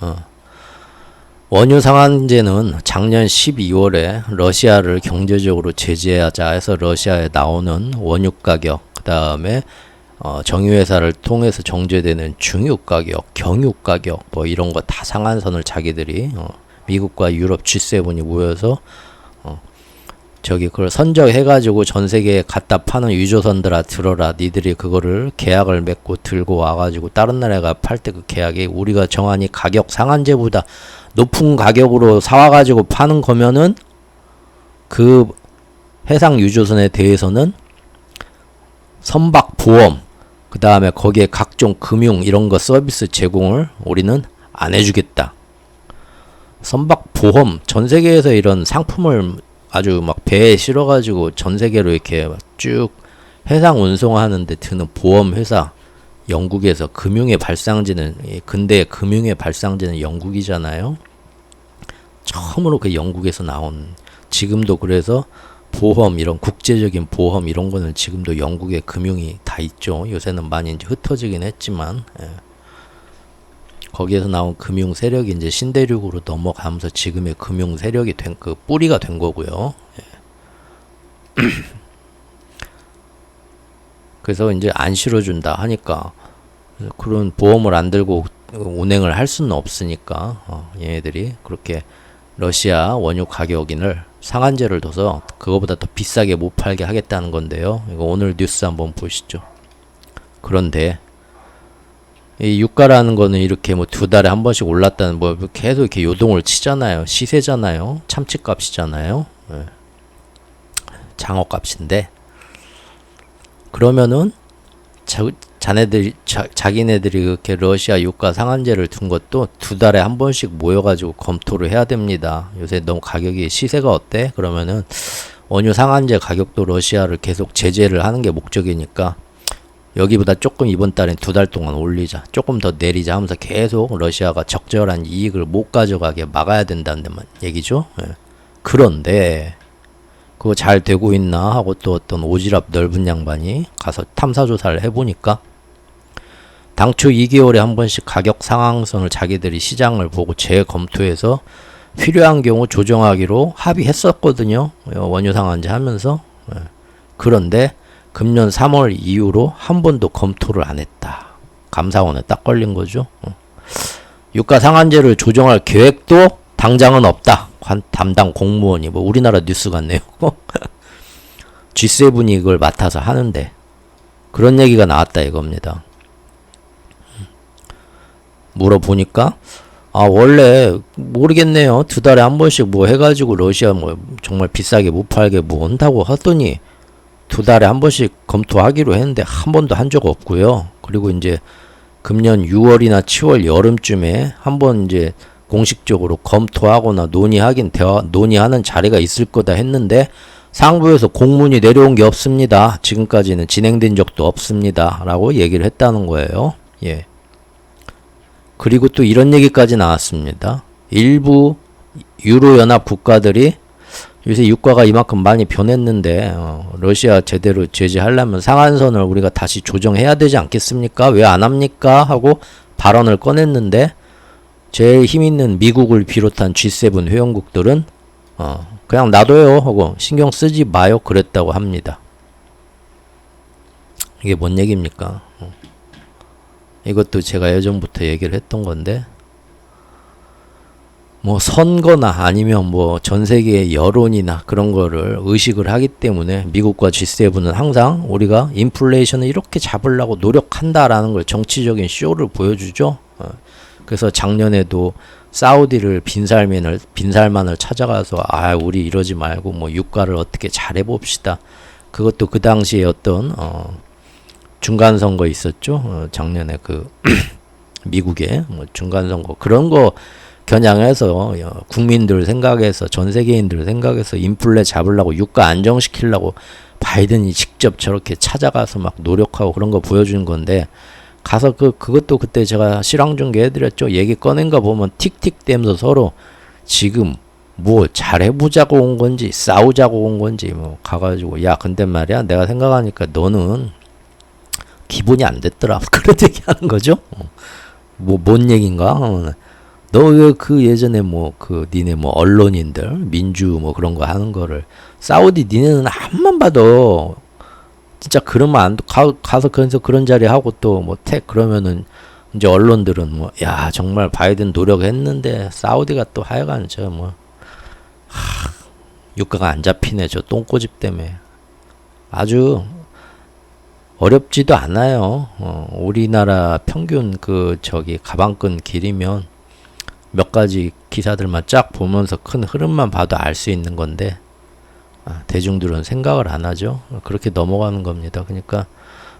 원유 상한제는 작년 12월에 러시아를 경제적으로 제재하자 해서 러시아에 나오는 원유 가격, 그 다음에 정유회사를 통해서 정제되는 중유 가격, 경유 가격 이런 거 다 상한선을 자기들이 미국과 유럽 G7이 모여서 그걸 선적해가지고 전 세계에 갖다 파는 유조선들아 들어라. 니들이 그거를 계약을 맺고 들고 와가지고 다른 나라가 팔 때 그 계약이 우리가 정하니 가격 상한제보다 높은 가격으로 사와가지고 파는 거면은 그 해상 유조선에 대해서는 선박 보험, 그 다음에 거기에 각종 금융 이런 거 서비스 제공을 우리는 안 해주겠다. 선박 보험, 전 세계에서 이런 상품을 아주 막 배에 실어가지고 전 세계로 이렇게 쭉 해상 운송하는데 드는 보험 회사, 영국에서 금융의 발상지는, 근대 금융의 발상지는 영국이잖아요. 처음으로 그 영국에서 나온, 지금도 그래서 보험, 이런 국제적인 보험 이런 거는 지금도 영국의 금융이 다 있죠. 요새는 많이 이제 흩어지긴 했지만, 예. 거기에서 나온 금융 세력이 이제 신대륙으로 넘어가면서 지금의 금융 세력이 된, 그 뿌리가 된 거고요. 예. 그래서 이제 안 실어준다 하니까 그런 보험을 안 들고 운행을 할 수는 없으니까 얘네들이 그렇게 러시아 원유 가격인을 상한제를 둬서 그거보다 더 비싸게 못 팔게 하겠다는 건데요. 이거 오늘 뉴스 한번 보시죠. 그런데 이 유가라는 거는 이렇게 뭐 두 달에 한 번씩 올랐다는, 뭐 계속 이렇게 요동을 치잖아요. 시세잖아요. 참치값이잖아요. 네. 장어값인데, 그러면은 자기네들이 그렇게 러시아 유가 상한제를 둔 것도 두 달에 한 번씩 모여가지고 검토를 해야 됩니다. 요새 너무 가격이, 시세가 어때? 그러면은 원유 상한제 가격도 러시아를 계속 제재를 하는 게 목적이니까 여기보다 조금 이번 달엔 두 달 동안 올리자, 조금 더 내리자 하면서 계속 러시아가 적절한 이익을 못 가져가게 막아야 된다는 데만 얘기죠. 예. 그런데 그거 잘 되고 있나 하고 또 어떤 오지랖 넓은 양반이 가서 탐사 조사를 해보니까 당초 2개월에 한 번씩 가격 상한선을 자기들이 시장을 보고 재검토해서 필요한 경우 조정하기로 합의했었거든요. 원유 상한제 하면서. 예. 그런데 금년 3월 이후로 한 번도 검토를 안 했다. 감사원에 딱 걸린 거죠. 유가 상한제를 조정할 계획도 당장은 없다. 담당 공무원이, 뭐 우리나라 뉴스 같네요. G7이 이걸 맡아서 하는데 그런 얘기가 나왔다 이겁니다. 물어보니까 원래 모르겠네요. 두 달에 한 번씩 뭐 해가지고 러시아 뭐 정말 비싸게 못 팔게 뭐 한다고 하더니 두 달에 한 번씩 검토하기로 했는데 한 번도 한 적 없고요. 그리고 이제 금년 6월이나 7월 여름쯤에 한번 이제 공식적으로 검토하거나 논의하는 자리가 있을 거다 했는데 상부에서 공문이 내려온 게 없습니다. 지금까지는 진행된 적도 없습니다. 라고 얘기를 했다는 거예요. 예. 그리고 또 이런 얘기까지 나왔습니다. 일부 유로연합 국가들이 요새 유가가 이만큼 많이 변했는데 러시아 제대로 제재하려면 상한선을 우리가 다시 조정해야 되지 않겠습니까? 왜 안 합니까? 하고 발언을 꺼냈는데 제일 힘 있는 미국을 비롯한 G7 회원국들은 그냥 놔둬요 하고 신경 쓰지 마요 그랬다고 합니다. 이게 뭔 얘기입니까? 이것도 제가 예전부터 얘기를 했던 건데, 뭐 선거나 아니면 뭐 전 세계의 여론이나 그런 거를 의식을 하기 때문에 미국과 G7은 항상 우리가 인플레이션을 이렇게 잡으려고 노력한다라는 걸 정치적인 쇼를 보여주죠. 그래서 작년에도 사우디를 빈살만을 찾아가서 우리 이러지 말고 뭐 유가를 어떻게 잘해봅시다. 그것도 그 당시에 어떤 중간 선거 있었죠. 작년에 그 미국의 뭐 중간 선거 그런 거 겨냥해서 국민들 생각해서 전 세계인들 생각해서 인플레 잡으려고 유가 안정시키려고 바이든이 직접 저렇게 찾아가서 막 노력하고 그런 거 보여주는 건데, 가서 그것도 그때 제가 실황 중계해드렸죠. 얘기 꺼낸 거 보면 틱틱대면서 서로 지금 뭐 잘해보자고 온 건지 싸우자고 온 건지 뭐 가가지고 야 근데 말이야 내가 생각하니까 너는 기본이 안 됐더라 그런 얘기하는 거죠. 뭐 뭔 얘긴가? 너 왜 그 예전에 뭐 니네 뭐 언론인들 민주 뭐 그런 거 하는 거를 사우디 니네는 한만 봐도 진짜 그러면 안 가서 그래서 그런 자리 하고 또 뭐 그러면은 이제 언론들은 뭐 야 정말 바이든 노력했는데 사우디가 또 하여간 저 뭐 유가가 안 잡히네 저 똥꼬집 때문에. 아주 어렵지도 않아요. 우리나라 평균 가방끈 길이면 몇 가지 기사들만 쫙 보면서 큰 흐름만 봐도 알 수 있는 건데 대중들은 생각을 안 하죠. 그렇게 넘어가는 겁니다. 그러니까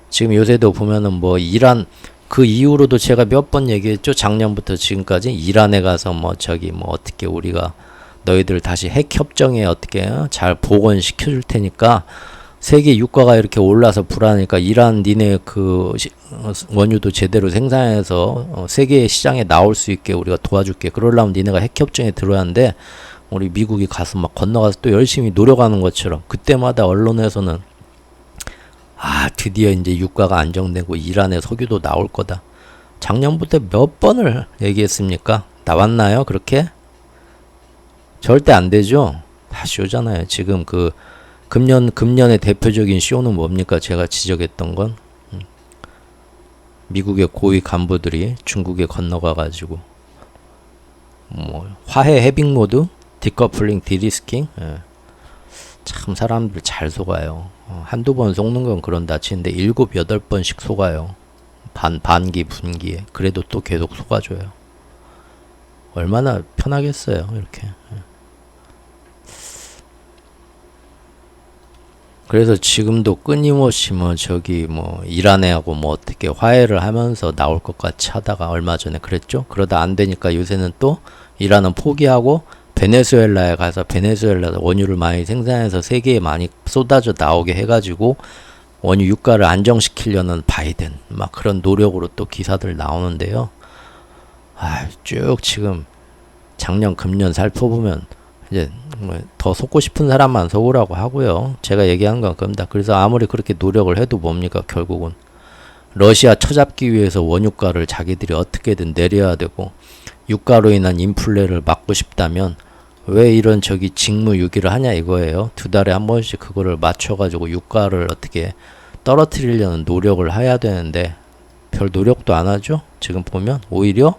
지금 요새도 보면은 뭐 이란 그 이후로도 제가 몇 번 얘기했죠. 작년부터 지금까지 이란에 가서 뭐 저기 뭐 어떻게 우리가 너희들 다시 핵 협정에 어떻게 잘 복원시켜 줄 테니까 세계 유가가 이렇게 올라서 불안하니까 이란 니네 그 원유도 제대로 생산해서 세계 시장에 나올 수 있게 우리가 도와줄게. 그러려면 니네가 핵 협정에 들어야 하는데 우리 미국이 가서 막 건너가서 또 열심히 노력하는 것처럼 그때마다 언론에서는 드디어 이제 유가가 안정되고 이란의 석유도 나올 거다. 작년부터 몇 번을 얘기했습니까? 나왔나요? 그렇게? 절대 안 되죠. 다 쇼잖아요. 지금 그 금년의 대표적인 쇼는 뭡니까? 제가 지적했던 건 미국의 고위 간부들이 중국에 건너가 가지고 뭐 화해 해빙 모드, 디커플링, 디리스킹. 참 사람들 잘 속아요. 한두 번 속는 건 그런다 치는데 7, 8번씩 속아요. 반기, 분기에. 그래도 또 계속 속아줘요. 얼마나 편하겠어요, 이렇게. 그래서 지금도 끊임없이 뭐 저기 뭐 이란하고 뭐 어떻게 화해를 하면서 나올 것 같이 하다가 얼마 전에 그랬죠. 그러다 안 되니까 요새는 또 이란은 포기하고 베네수엘라에 가서 베네수엘라 원유를 많이 생산해서 세계에 많이 쏟아져 나오게 해가지고 원유 유가를 안정시키려는 바이든 막 그런 노력으로 또 기사들 나오는데요. 쭉 지금 작년 금년 살펴보면 이제 더 속고 싶은 사람만 속으라고 하고요. 제가 얘기한 건 겁니다. 그래서 아무리 그렇게 노력을 해도 뭡니까 결국은 러시아 처잡기 위해서 원유가를 자기들이 어떻게든 내려야 되고 유가로 인한 인플레를 막고 싶다면 왜 이런 저기 직무유기를 하냐 이거예요. 2달에 한 번씩 그거를 맞춰가지고 유가를 어떻게 떨어뜨리려는 노력을 해야 되는데 별 노력도 안 하죠. 지금 보면 오히려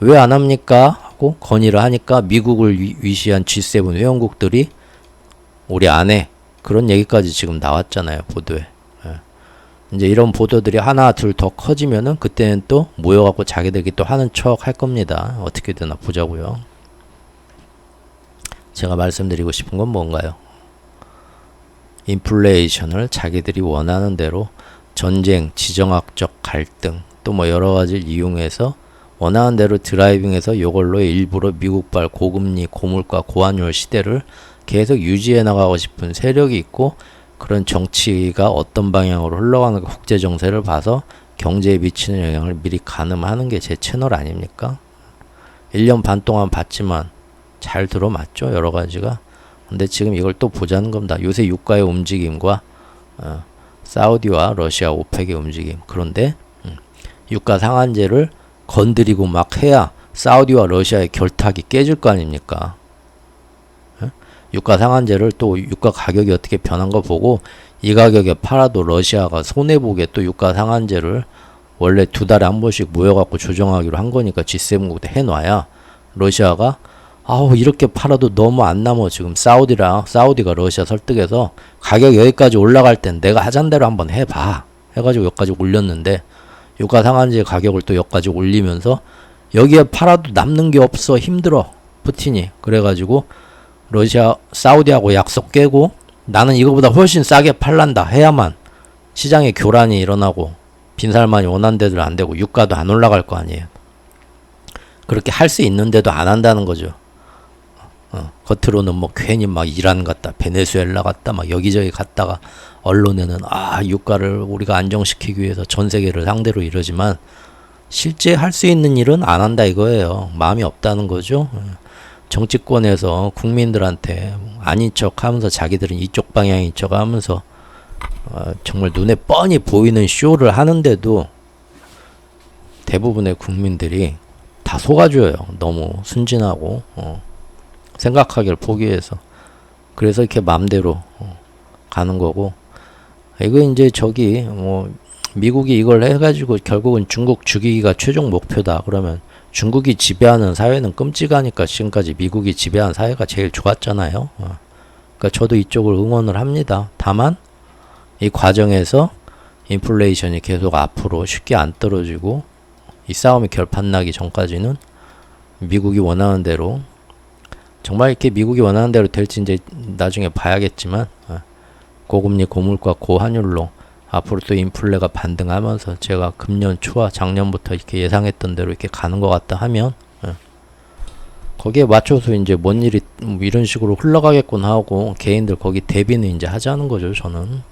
왜 안 합니까? 하고 건의를 하니까 미국을 위시한 G7 회원국들이 우리 안 해. 그런 얘기까지 지금 나왔잖아요. 보도에. 이제 이런 보도들이 하나 둘 더 커지면은 그때는 또 모여갖고 자기들끼리 또 하는 척 할 겁니다. 어떻게 되나 보자고요. 제가 말씀드리고 싶은 건 뭔가요? 인플레이션을 자기들이 원하는 대로 전쟁, 지정학적 갈등, 또 뭐 여러 가지를 이용해서 원하는 대로 드라이빙해서 이걸로 일부러 미국발 고금리, 고물가, 고환율 시대를 계속 유지해 나가고 싶은 세력이 있고 그런 정치가 어떤 방향으로 흘러가는 국제 정세를 봐서 경제에 미치는 영향을 미리 가늠하는 게 제 채널 아닙니까? 1년 반 동안 봤지만 잘 들어맞죠? 여러 가지가. 근데 지금 이걸 또 보자는 겁니다. 요새 유가의 움직임과 사우디와 러시아 오펙의 움직임. 그런데 유가 상한제를 건드리고 막 해야 사우디와 러시아의 결탁이 깨질 거 아닙니까? 유가 상한제를 또 유가 가격이 어떻게 변한 거 보고 이 가격에 팔아도 러시아가 손해보게 또 유가 상한제를 원래 2달에 한 번씩 모여갖고 조정하기로 한 거니까 G7국도 해놔야 러시아가 이렇게 팔아도 너무 안 남아. 지금 사우디가 러시아 설득해서 가격 여기까지 올라갈 땐 내가 하잔 대로 한번 해봐. 해가지고 여기까지 올렸는데 유가 상한제 가격을 또 여기까지 올리면서 여기에 팔아도 남는 게 없어. 힘들어. 푸틴이. 그래가지고 사우디하고 약속 깨고 나는 이거보다 훨씬 싸게 팔란다 해야만 시장에 교란이 일어나고 빈살만이 원하는 데들 안 되고 유가도 안 올라갈 거 아니에요. 그렇게 할 수 있는데도 안 한다는 거죠. 겉으로는 뭐 괜히 막 이란 갔다 베네수엘라 갔다 막 여기저기 갔다가 언론에는 유가를 우리가 안정시키기 위해서 전 세계를 상대로 이러지만 실제 할 수 있는 일은 안 한다 이거예요. 마음이 없다는 거죠. 정치권에서 국민들한테 아닌 척 하면서 자기들은 이쪽 방향인 척 하면서 정말 눈에 뻔히 보이는 쇼를 하는데도 대부분의 국민들이 다 속아줘요. 너무 순진하고 생각하기를 포기해서. 그래서 이렇게 맘대로 가는 거고. 이거 이제 저기 뭐 미국이 이걸 해가지고 결국은 중국 죽이기가 최종 목표다. 그러면 중국이 지배하는 사회는 끔찍하니까 지금까지 미국이 지배한 사회가 제일 좋았잖아요. 그러니까 저도 이쪽을 응원을 합니다. 다만 이 과정에서 인플레이션이 계속 앞으로 쉽게 안 떨어지고 이 싸움이 결판나기 전까지는 미국이 원하는 대로 정말 이렇게 미국이 원하는 대로 될지 이제 나중에 봐야겠지만 고금리, 고물가, 고환율로 앞으로 또 인플레가 반등하면서 제가 금년 초와 작년부터 이렇게 예상했던 대로 이렇게 가는 것 같다 하면 거기에 맞춰서 이제 뭔 일이 뭐 이런 식으로 흘러가겠군 하고 개인들 거기 대비는 이제 하자는 거죠. 저는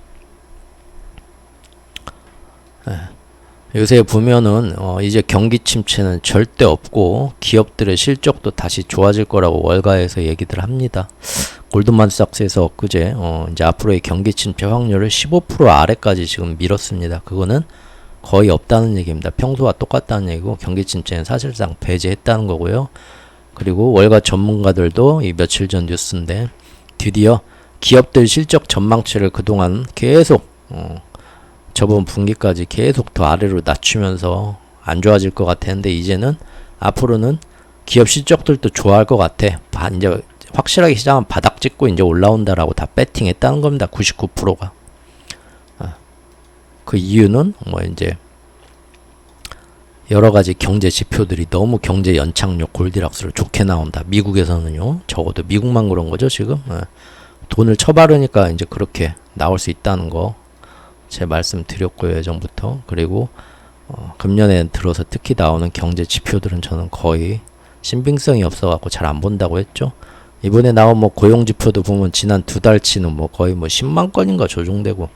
요새 보면은 이제 경기 침체는 절대 없고 기업들의 실적도 다시 좋아질 거라고 월가에서 얘기들 합니다. 골드만삭스에서 엊그제 이제 앞으로의 경기 침체 확률을 15% 아래까지 지금 밀었습니다. 그거는 거의 없다는 얘기입니다. 평소와 똑같다는 얘기고 경기 침체는 사실상 배제했다는 거고요. 그리고 월가 전문가들도 이 며칠 전 뉴스인데 드디어 기업들 실적 전망치를 그동안 계속 저번 분기까지 계속 더 아래로 낮추면서 안 좋아질 것 같았는데 이제는 앞으로는 기업 실적들도 좋아할 것 같아. 이제 확실하게 시장은 바닥 찍고 이제 올라온다라고 다 배팅했다는 겁니다. 99%가. 그 이유는 뭐 이제 여러 가지 경제 지표들이 너무 경제 연착륙 골디락스로 좋게 나온다. 미국에서는요. 적어도 미국만 그런 거죠, 지금. 돈을 쳐바르니까 이제 그렇게 나올 수 있다는 거 제 말씀 드렸고요, 예전부터. 그리고 금년에 들어서 특히 나오는 경제 지표들은 저는 거의 신빙성이 없어갖고 잘 안 본다고 했죠. 이번에 나온 뭐 고용 지표도 보면 지난 2달치는 뭐 거의 뭐 10만 건인가 조정되고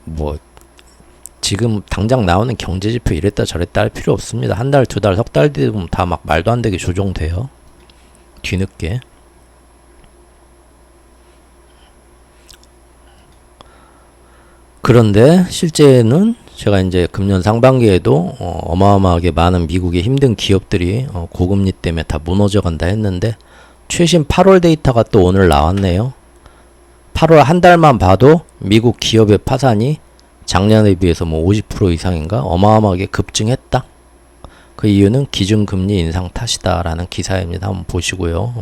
뭐 지금 당장 나오는 경제 지표 이랬다 저랬다 할 필요 없습니다. 한 달, 2달, 석 달 되면 다 막 말도 안 되게 조정돼요. 뒤늦게. 그런데 실제는 제가 이제 금년 상반기에도 어마어마하게 많은 미국의 힘든 기업들이 고금리 때문에 다 무너져 간다 했는데 최신 8월 데이터가 또 오늘 나왔네요. 8월 한 달만 봐도 미국 기업의 파산이 작년에 비해서 뭐 50% 이상인가 어마어마하게 급증했다. 그 이유는 기준금리 인상 탓이다라는 기사입니다. 한번 보시고요.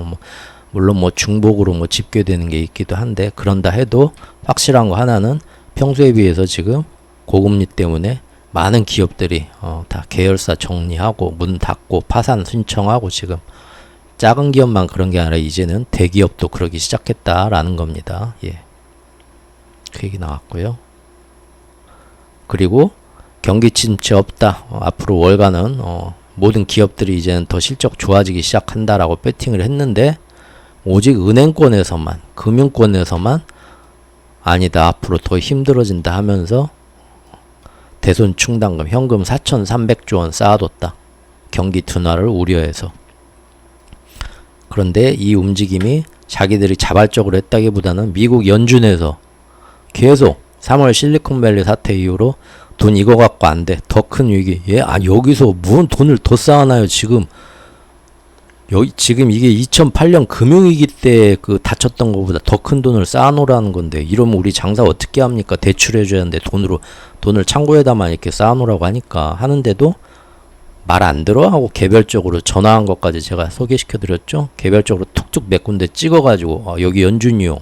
물론 뭐 중복으로 뭐 집계되는 게 있기도 한데 그런다 해도 확실한 거 하나는 평소에 비해서 지금 고금리 때문에 많은 기업들이 다 계열사 정리하고 문 닫고 파산 신청하고 지금 작은 기업만 그런 게 아니라 이제는 대기업도 그러기 시작했다라는 겁니다. 예. 그 얘기 나왔고요. 그리고 경기 침체 없다. 앞으로 월가는 모든 기업들이 이제는 더 실적 좋아지기 시작한다라고 배팅을 했는데 오직 은행권에서만 금융권에서만 아니다. 앞으로 더 힘들어진다 하면서 대손 충당금 현금 4,300조 원 쌓아뒀다. 경기 둔화를 우려해서. 그런데 이 움직임이 자기들이 자발적으로 했다기보다는 미국 연준에서 계속 3월 실리콘밸리 사태 이후로 돈 이거 갖고 안 돼. 더 큰 위기. 여기서 무슨 돈을 더 쌓아놔요. 지금 지금 이게 2008년 금융위기 때 그 다쳤던 것보다 더 큰 돈을 쌓아놓으라는 건데 이러면 우리 장사 어떻게 합니까? 대출해줘야 하는데 돈을 창고에다만 이렇게 쌓아놓으라고 하는데도 말 안 들어 하고 개별적으로 전화한 것까지 제가 소개시켜드렸죠. 개별적으로 툭툭 몇 군데 찍어가지고 여기 연준이요.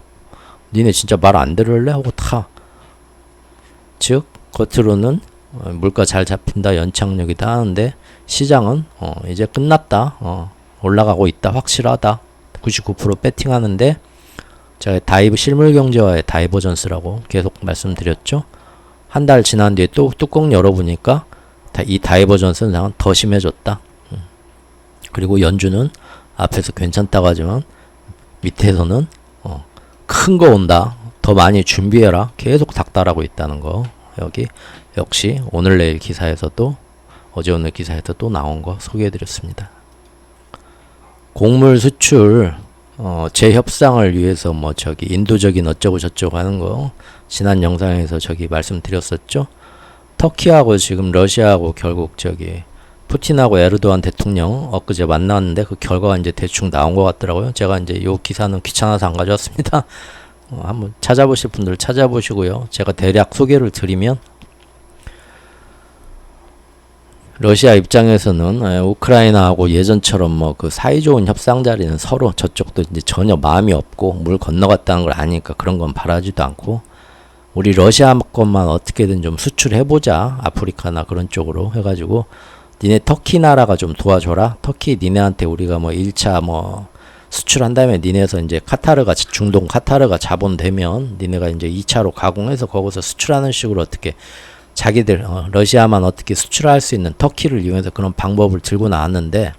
니네 진짜 말 안 들을래? 하고 즉 겉으로는 물가 잘 잡힌다 연착륙이다 하는데 시장은 이제 끝났다. 올라가고 있다. 확실하다. 99% 배팅하는데 제가 실물경제와의 다이버전스라고 계속 말씀드렸죠. 한 달 지난 뒤에 또 뚜껑 열어보니까 이 다이버전스는 더 심해졌다. 그리고 연준은 앞에서 괜찮다고 하지만 밑에서는 큰 거 온다. 더 많이 준비해라. 계속 닥달하고 있다는 거. 여기 역시 오늘 내일 기사에서도 어제 오늘 기사에서 또 나온 거 소개해드렸습니다. 곡물 수출 재협상을 위해서 인도적인 어쩌고 저쩌고 하는 거 지난 영상에서 말씀드렸었죠. 터키하고 지금 러시아하고 결국 푸틴하고 에르도안 대통령 엊그제 만났는데 그 결과가 이제 대충 나온 것 같더라고요. 제가 이제 요 기사는 귀찮아서 안 가져왔습니다. 한번 찾아보실 분들 찾아보시고요. 제가 대략 소개를 드리면 러시아 입장에서는 우크라이나하고 예전처럼 그 사이 좋은 협상 자리는 서로 저쪽도 이제 전혀 마음이 없고 물 건너갔다는 걸 아니까 그런 건 바라지도 않고 우리 러시아 것만 어떻게든 좀 수출해보자. 아프리카나 그런 쪽으로 해가지고 니네 터키 나라가 좀 도와줘라. 터키 니네한테 우리가 1차 수출한 다음에 니네에서 이제 카타르가 중동 카타르가 자본되면 니네가 이제 2차로 가공해서 거기서 수출하는 식으로 어떻게 자기들 러시아만 어떻게 수출할 수 있는 터키를 이용해서 그런 방법을 들고 나왔는데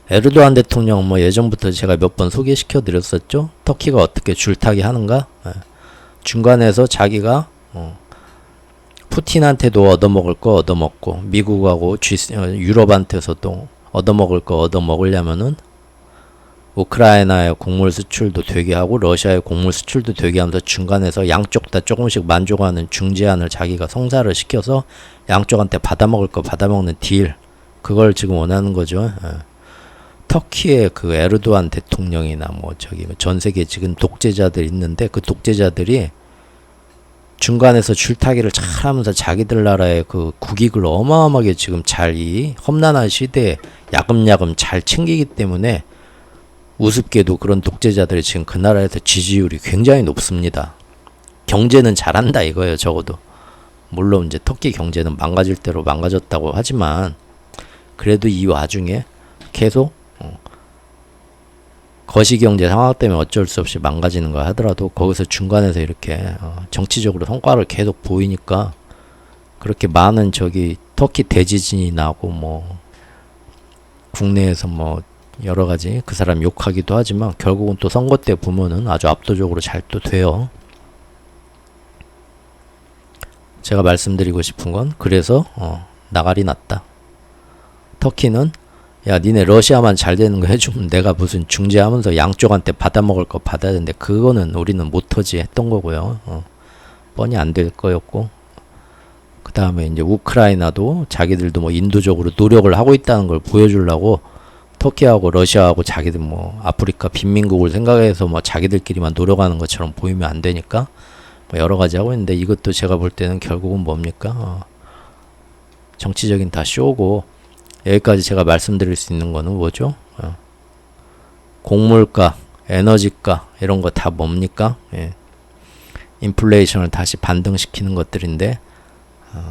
에르도안 대통령 뭐 예전부터 제가 몇 번 소개시켜 드렸었죠. 터키가 어떻게 줄타기 하는가? 중간에서 자기가 푸틴한테도 얻어먹을 거 얻어먹고 미국하고 유럽한테서도 얻어먹을 거 얻어먹으려면은 우크라이나의 곡물 수출도 되게 하고 러시아의 곡물 수출도 되게 하면서 중간에서 양쪽 다 조금씩 만족하는 중재안을 자기가 성사를 시켜서 양쪽한테 받아먹을 거 받아먹는 딜, 그걸 지금 원하는 거죠. 터키의 그 에르도안 대통령이나 뭐 저기 전 세계 지금 독재자들 있는데 그 독재자들이 중간에서 줄타기를 잘 하면서 자기들 나라의 그 국익을 어마어마하게 지금 잘 이 험난한 시대에 야금야금 잘 챙기기 때문에 우습게도 그런 독재자들이 지금 그 나라에서 지지율이 굉장히 높습니다. 경제는 잘한다 이거예요. 적어도 물론 이제 터키 경제는 망가질 대로 망가졌다고 하지만 그래도 이 와중에 계속 거시경제 상황 때문에 어쩔 수 없이 망가지는 거 하더라도 거기서 중간에서 이렇게 정치적으로 성과를 계속 보이니까 그렇게 많은 저기 터키 대지진이 나고 뭐 국내에서 뭐 여러 가지 그 사람 욕하기도 하지만 결국은 또 선거 때 보면은 아주 압도적으로 잘 또 돼요. 제가 말씀드리고 싶은 건 그래서 나가리 났다. 터키는 야 니네 러시아만 잘 되는 거 해주면 내가 무슨 중재하면서 양쪽한테 받아먹을 거 받아야 되는데 그거는 우리는 못하지 했던 거고요. 뻔히 안 될 거였고 그 다음에 이제 우크라이나도 자기들도 뭐 인도적으로 노력을 하고 있다는 걸 보여주려고 터키하고 러시아하고 자기들 뭐 아프리카 빈민국을 생각해서 뭐 자기들끼리만 노력하는 것처럼 보이면 안 되니까 뭐 여러 가지 하고 있는데 이것도 제가 볼 때는 결국은 뭡니까? 정치적인 다 쇼고 여기까지 제가 말씀드릴 수 있는 거는 뭐죠? 곡물가, 에너지가 이런 거 다 뭡니까? 인플레이션을 다시 반등시키는 것들인데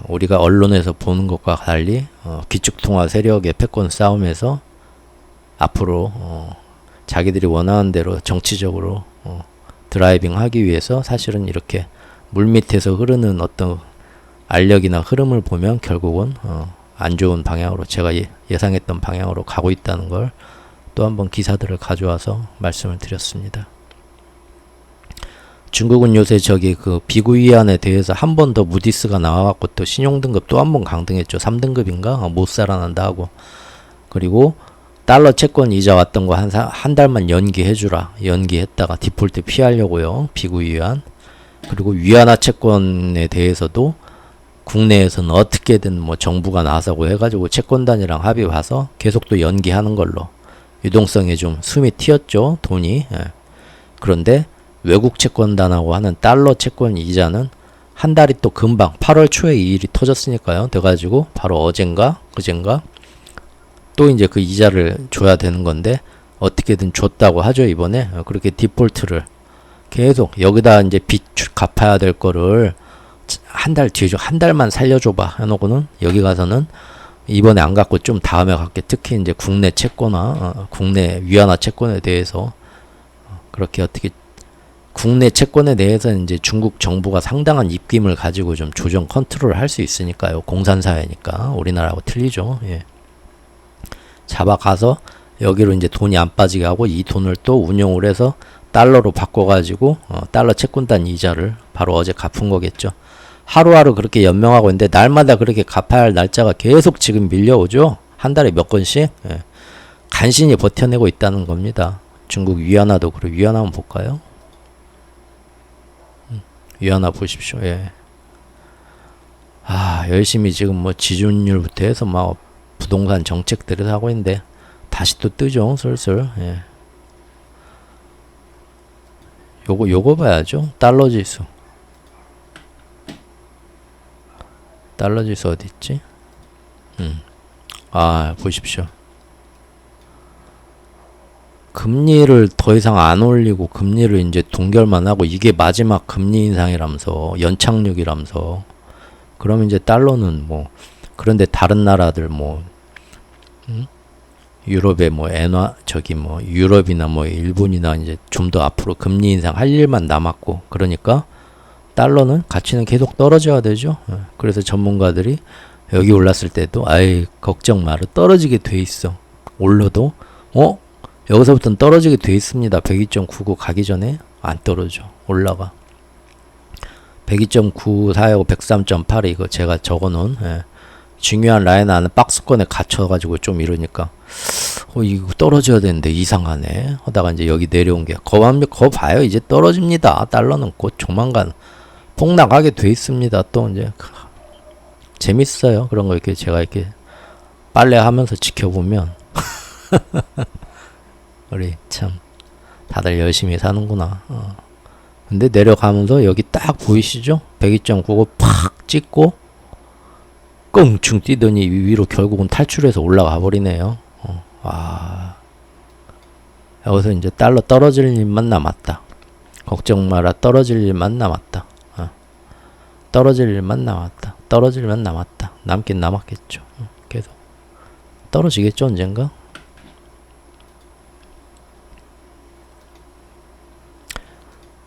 우리가 언론에서 보는 것과 달리 기축통화 세력의 패권 싸움에서 앞으로 자기들이 원하는 대로 정치적으로 드라이빙 하기 위해서 사실은 이렇게 물밑에서 흐르는 어떤 알력이나 흐름을 보면 결국은 안 좋은 방향으로 제가 예상했던 방향으로 가고 있다는 걸 또 한번 기사들을 가져와서 말씀을 드렸습니다. 중국은 요새 저기 그 비구 위안에 대해서 한 번 더 무디스가 나와갖고 또 신용등급 또 한 번 강등했죠. 3등급인가 못 살아난다 하고 그리고 달러 채권 이자 왔던 거 한 달만 연기해주라. 연기했다가 디폴트 피하려고요. 비구 위안. 그리고 위안화 채권에 대해서도 국내에서는 어떻게든 뭐 정부가 나서고 해가지고 채권단이랑 합의 봐서 계속 또 연기하는 걸로. 유동성에 좀 숨이 튀었죠. 돈이. 그런데 외국 채권단하고 하는 달러 채권 이자는 한 달이 또 금방 8월 초에 이 일이 터졌으니까요. 돼가지고 바로 어젠가 그젠가 또 이제 그 이자를 줘야 되는 건데 어떻게든 줬다고 하죠. 이번에 그렇게 디폴트를 계속 여기다 이제 빚 갚아야 될 거를 한 달 뒤에 한 달만 살려줘봐 해놓고는 여기 가서는 이번에 안 갚고 좀 다음에 갚게 특히 이제 국내 채권화 국내 위안화 채권에 대해서 그렇게 어떻게 국내 채권에 대해서 이제 중국 정부가 상당한 입김을 가지고 좀 조정 컨트롤을 할 수 있으니까요. 공산사회니까 우리나라하고 틀리죠. 예. 잡아가서 여기로 이제 돈이 안 빠지게 하고 이 돈을 또 운용을 해서 달러로 바꿔가지고 달러 채권단 이자를 바로 어제 갚은 거겠죠. 하루하루 그렇게 연명하고 있는데 날마다 그렇게 갚아야 할 날짜가 계속 지금 밀려오죠. 한 달에 몇 건씩 간신히 버텨내고 있다는 겁니다. 중국 위안화도 그리고 위안화 한번 볼까요? 위안화 보십시오. 예. 열심히 지금 뭐 지준율부터 해서 막 부동산 정책들을 하고 있는데 다시 또 뜨죠. 슬슬. 예. 요거 봐야죠. 달러 지수. 달러 지수 어디 있지? 보십시오. 금리를 더 이상 안 올리고 금리를 이제 동결만 하고 이게 마지막 금리 인상이라면서 연착륙이라면서 그러면 이제 달러는 뭐 그런데 다른 나라들 뭐 유럽의 뭐 엔화 저기 뭐 유럽이나 뭐 일본이나 이제 좀 더 앞으로 금리 인상 할 일만 남았고, 그러니까 달러는 가치는 계속 떨어져야 되죠. 그래서 전문가들이 여기 올랐을 때도 아이 걱정 마라, 떨어지게 돼 있어. 올라도 여기서부터는 떨어지게 돼 있습니다. 102.99 가기 전에 안 떨어져, 올라가. 102.94하고 103.8 이거 제가 적어놓은 중요한 라인 안에 박스권에 갇혀가지고 좀 이러니까 이거 떨어져야 되는데 이상하네 하다가 이제 여기 내려온 게 거 봐요. 이제 떨어집니다. 달러는 곧 조만간 폭락하게 돼 있습니다. 또 이제 재밌어요. 그런 거 이렇게 제가 이렇게 빨래하면서 지켜보면 우리 참 다들 열심히 사는구나. 근데 내려가면서 여기 딱 보이시죠? 102.95 팍 찍고 껑충 뛰더니 위로 결국은 탈출해서 올라가 버리네요. 여기서 이제 달러 떨어질 일만 남았다. 걱정 마라, 떨어질 일만 남았다. 떨어질 일만 남았다. 떨어질 일만 남았다. 남긴 남았겠죠. 계속 떨어지겠죠, 언젠가?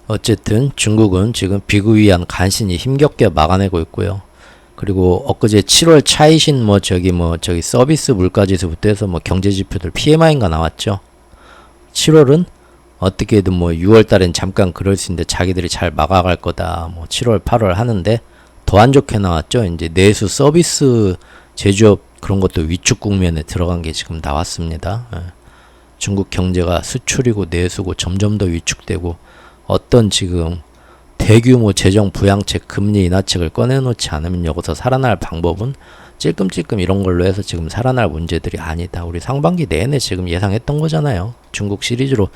어쨌든 중국은 지금 비구위한 간신히 힘겹게 막아내고 있고요. 그리고 엊그제 7월 차이신 저기 서비스 물가지수부터 해서 뭐 경제 지표들 PMI인가 나왔죠. 7월은 어떻게든 뭐 6월 달엔 잠깐 그럴 수 있는데 자기들이 잘 막아갈 거다. 뭐 7월, 8월 하는데 더 안 좋게 나왔죠. 이제 내수 서비스 제조업 그런 것도 위축 국면에 들어간 게 지금 나왔습니다. 중국 경제가 수출이고 내수고 점점 더 위축되고, 어떤 지금 대규모 재정 부양책, 금리 인하책을 꺼내놓지 않으면 여기서 살아날 방법은 찔끔찔끔 이런 걸로 해서 지금 살아날 문제들이 아니다. 우리 상반기 내내 지금 예상했던 거잖아요. 중국 시리즈로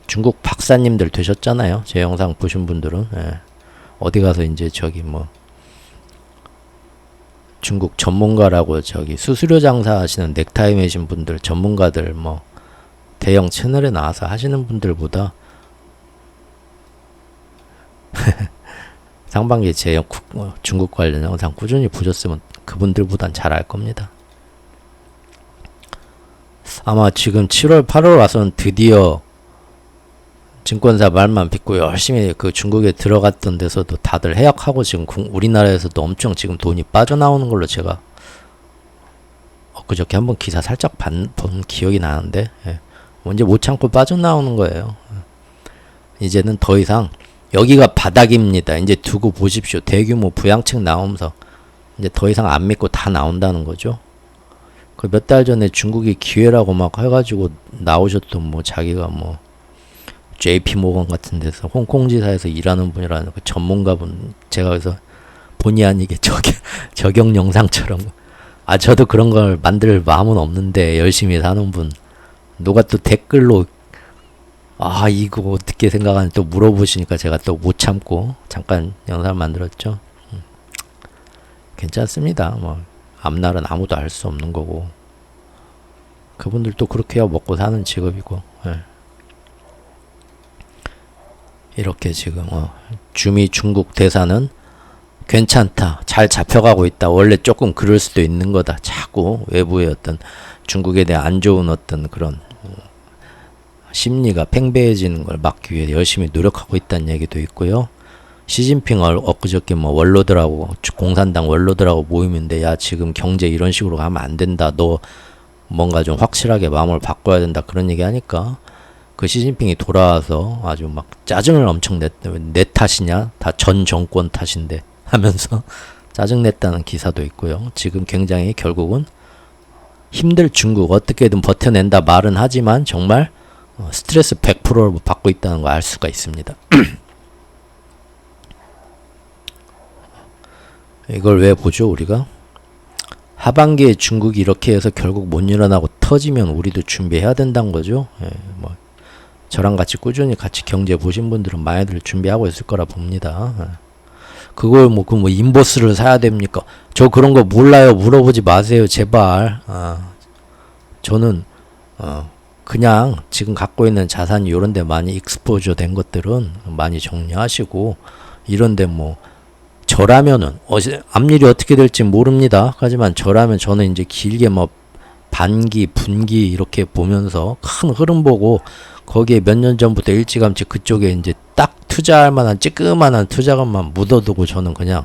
중국 박사님들 되셨잖아요. 제 영상 보신 분들은. 어디 가서 이제 저기 뭐 중국 전문가라고 저기 수수료 장사하시는 넥타이 매신 분들, 전문가들 뭐 대형 채널에 나와서 하시는 분들보다 상반기에 제 중국 관련 영상 꾸준히 보셨으면 그분들보단 잘 알 겁니다. 아마 지금 7월 8월 와서는 드디어 증권사 말만 믿고 열심히 그 중국에 들어갔던 데서도 다들 해약하고 지금 우리나라에서도 엄청 지금 돈이 빠져나오는 걸로 제가 엊그저께 한번 기사 살짝 본 기억이 나는데, 이제 못 참고 빠져나오는 거예요. 이제는 더 이상 여기가 바닥입니다. 이제 두고 보십시오. 대규모 부양책 나오면서 이제 더 이상 안 믿고 다 나온다는 거죠. 그 몇 달 전에 중국이 기회라고 막 해가지고 나오셨던 뭐 자기가 뭐 JP 모건 같은 데서 홍콩 지사에서 일하는 분이라는 그 전문가분, 제가 그래서 본의 아니게 저격 영상처럼 저도 그런 걸 만들 마음은 없는데 열심히 사는 분 누가 또 댓글로 이거 어떻게 생각하는지 또 물어보시니까 제가 또 못 참고 잠깐 영상을 만들었죠. 괜찮습니다. 뭐 앞날은 아무도 알 수 없는 거고, 그분들도 그렇게 해야 먹고 사는 직업이고. 이렇게 지금 주미 중국 대사는 괜찮다, 잘 잡혀가고 있다. 원래 조금 그럴 수도 있는 거다. 자꾸 외부의 어떤 중국에 대한 안 좋은 어떤 그런 심리가 팽배해지는 걸 막기 위해 열심히 노력하고 있다는 얘기도 있고요. 시진핑 엊그저께 뭐 원로들하고 공산당 원로들하고 모임인데, 야 지금 경제 이런 식으로 가면 안 된다. 너 뭔가 좀 확실하게 마음을 바꿔야 된다. 그런 얘기 하니까 그 시진핑이 돌아와서 아주 막 짜증을 엄청 내 탓이냐? 다 전 정권 탓인데 하면서 짜증냈다는 기사도 있고요. 지금 굉장히 결국은 힘들 중국 어떻게든 버텨낸다 말은 하지만 정말 스트레스 100%를 받고 있다는 걸 알 수가 있습니다. 이걸 왜 보죠, 우리가? 하반기에 중국이 이렇게 해서 결국 못 일어나고 터지면 우리도 준비해야 된다는 거죠. 뭐 저랑 같이 꾸준히 같이 경제 보신 분들은 많이들 준비하고 있을 거라 봅니다. 그걸 뭐 인버스를 사야 됩니까? 저 그런 거 몰라요. 물어보지 마세요, 제발. 저는 그냥 지금 갖고 있는 자산이 요런데 많이 익스포저 된 것들은 많이 정리하시고, 이런데 뭐 저라면은 앞일이 어떻게 될지 모릅니다. 하지만 저라면 저는 이제 길게 뭐 반기, 분기 이렇게 보면서 큰 흐름 보고 거기에 몇 년 전부터 일찌감치 그쪽에 이제 딱 투자할 만한 찌끄만한 투자금만 묻어두고 저는 그냥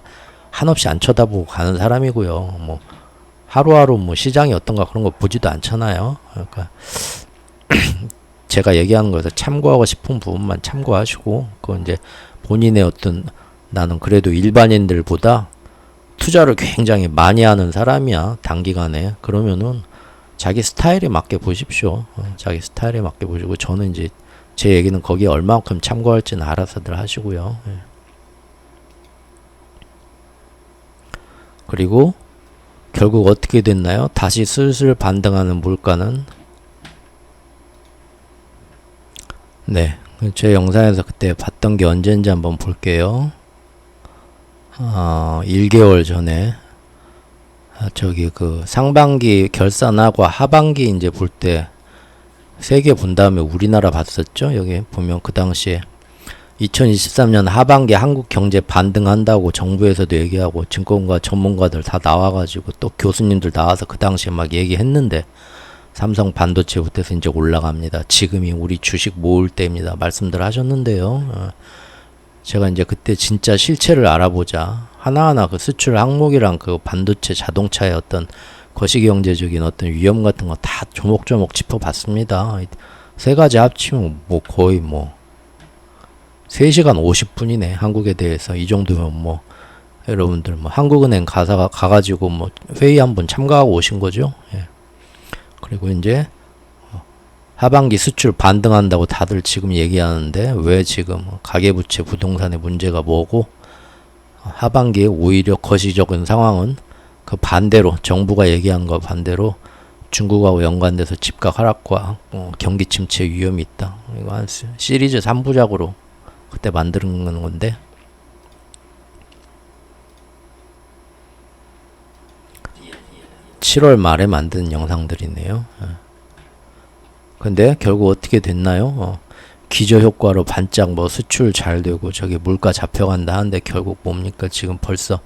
한없이 안 쳐다보고 가는 사람이고요. 뭐 하루하루 뭐 시장이 어떤가 그런 거 보지도 않잖아요. 그러니까 제가 얘기하는 거에서 참고하고 싶은 부분만 참고하시고 그건 이제 본인의 어떤 나는 그래도 일반인들보다 투자를 굉장히 많이 하는 사람이야 단기간에 그러면은 자기 스타일에 맞게 보십시오. 자기 스타일에 맞게 보시고 저는 이제 제 얘기는 거기에 얼마만큼 참고할지는 알아서들 하시고요. 예. 그리고 결국 어떻게 됐나요? 다시 슬슬 반등하는 물가는 네, 제 영상에서 그때 봤던 게 언제인지 한번 볼게요. 1개월 전에 저기 그 상반기 결산하고 하반기 이제 볼 때 세계 본 다음에 우리나라 봤었죠. 여기 보면 그 당시에 2023년 하반기 한국 경제 반등한다고 정부에서도 얘기하고 증권가 전문가들 다 나와가지고 또 교수님들 나와서 그 당시에 막 얘기했는데 삼성 반도체부터 해서 이제 올라갑니다. 지금이 우리 주식 모을 때입니다. 말씀들 하셨는데요. 제가 이제 그때 진짜 실체를 알아보자. 하나하나 그 수출 항목이랑 그 반도체 자동차의 어떤 거시경제적인 어떤 위험 같은 거 다 조목조목 짚어봤습니다. 세 가지 합치면 뭐 거의 뭐 3시간 50분이네. 한국에 대해서 이 정도면 뭐 여러분들 뭐 한국은행 가가지고 뭐 회의 한번 참가하고 오신 거죠. 예. 그리고 이제 하반기 수출 반등한다고 다들 지금 얘기하는데 왜 지금 가계부채 부동산의 문제가 뭐고 하반기에 오히려 거시적인 상황은 그 반대로 정부가 얘기한 거 반대로 중국하고 연관돼서 집값 하락과 경기 침체 위험이 있다. 이거 한 시리즈 3부작으로 그때 만드는 건데 7월 말에 만든 영상들이네요. 근데 결국 어떻게 됐나요? 기저효과로 반짝 뭐 수출 잘 되고 저기 물가 잡혀간다 하는데 결국 뭡니까? 지금 벌써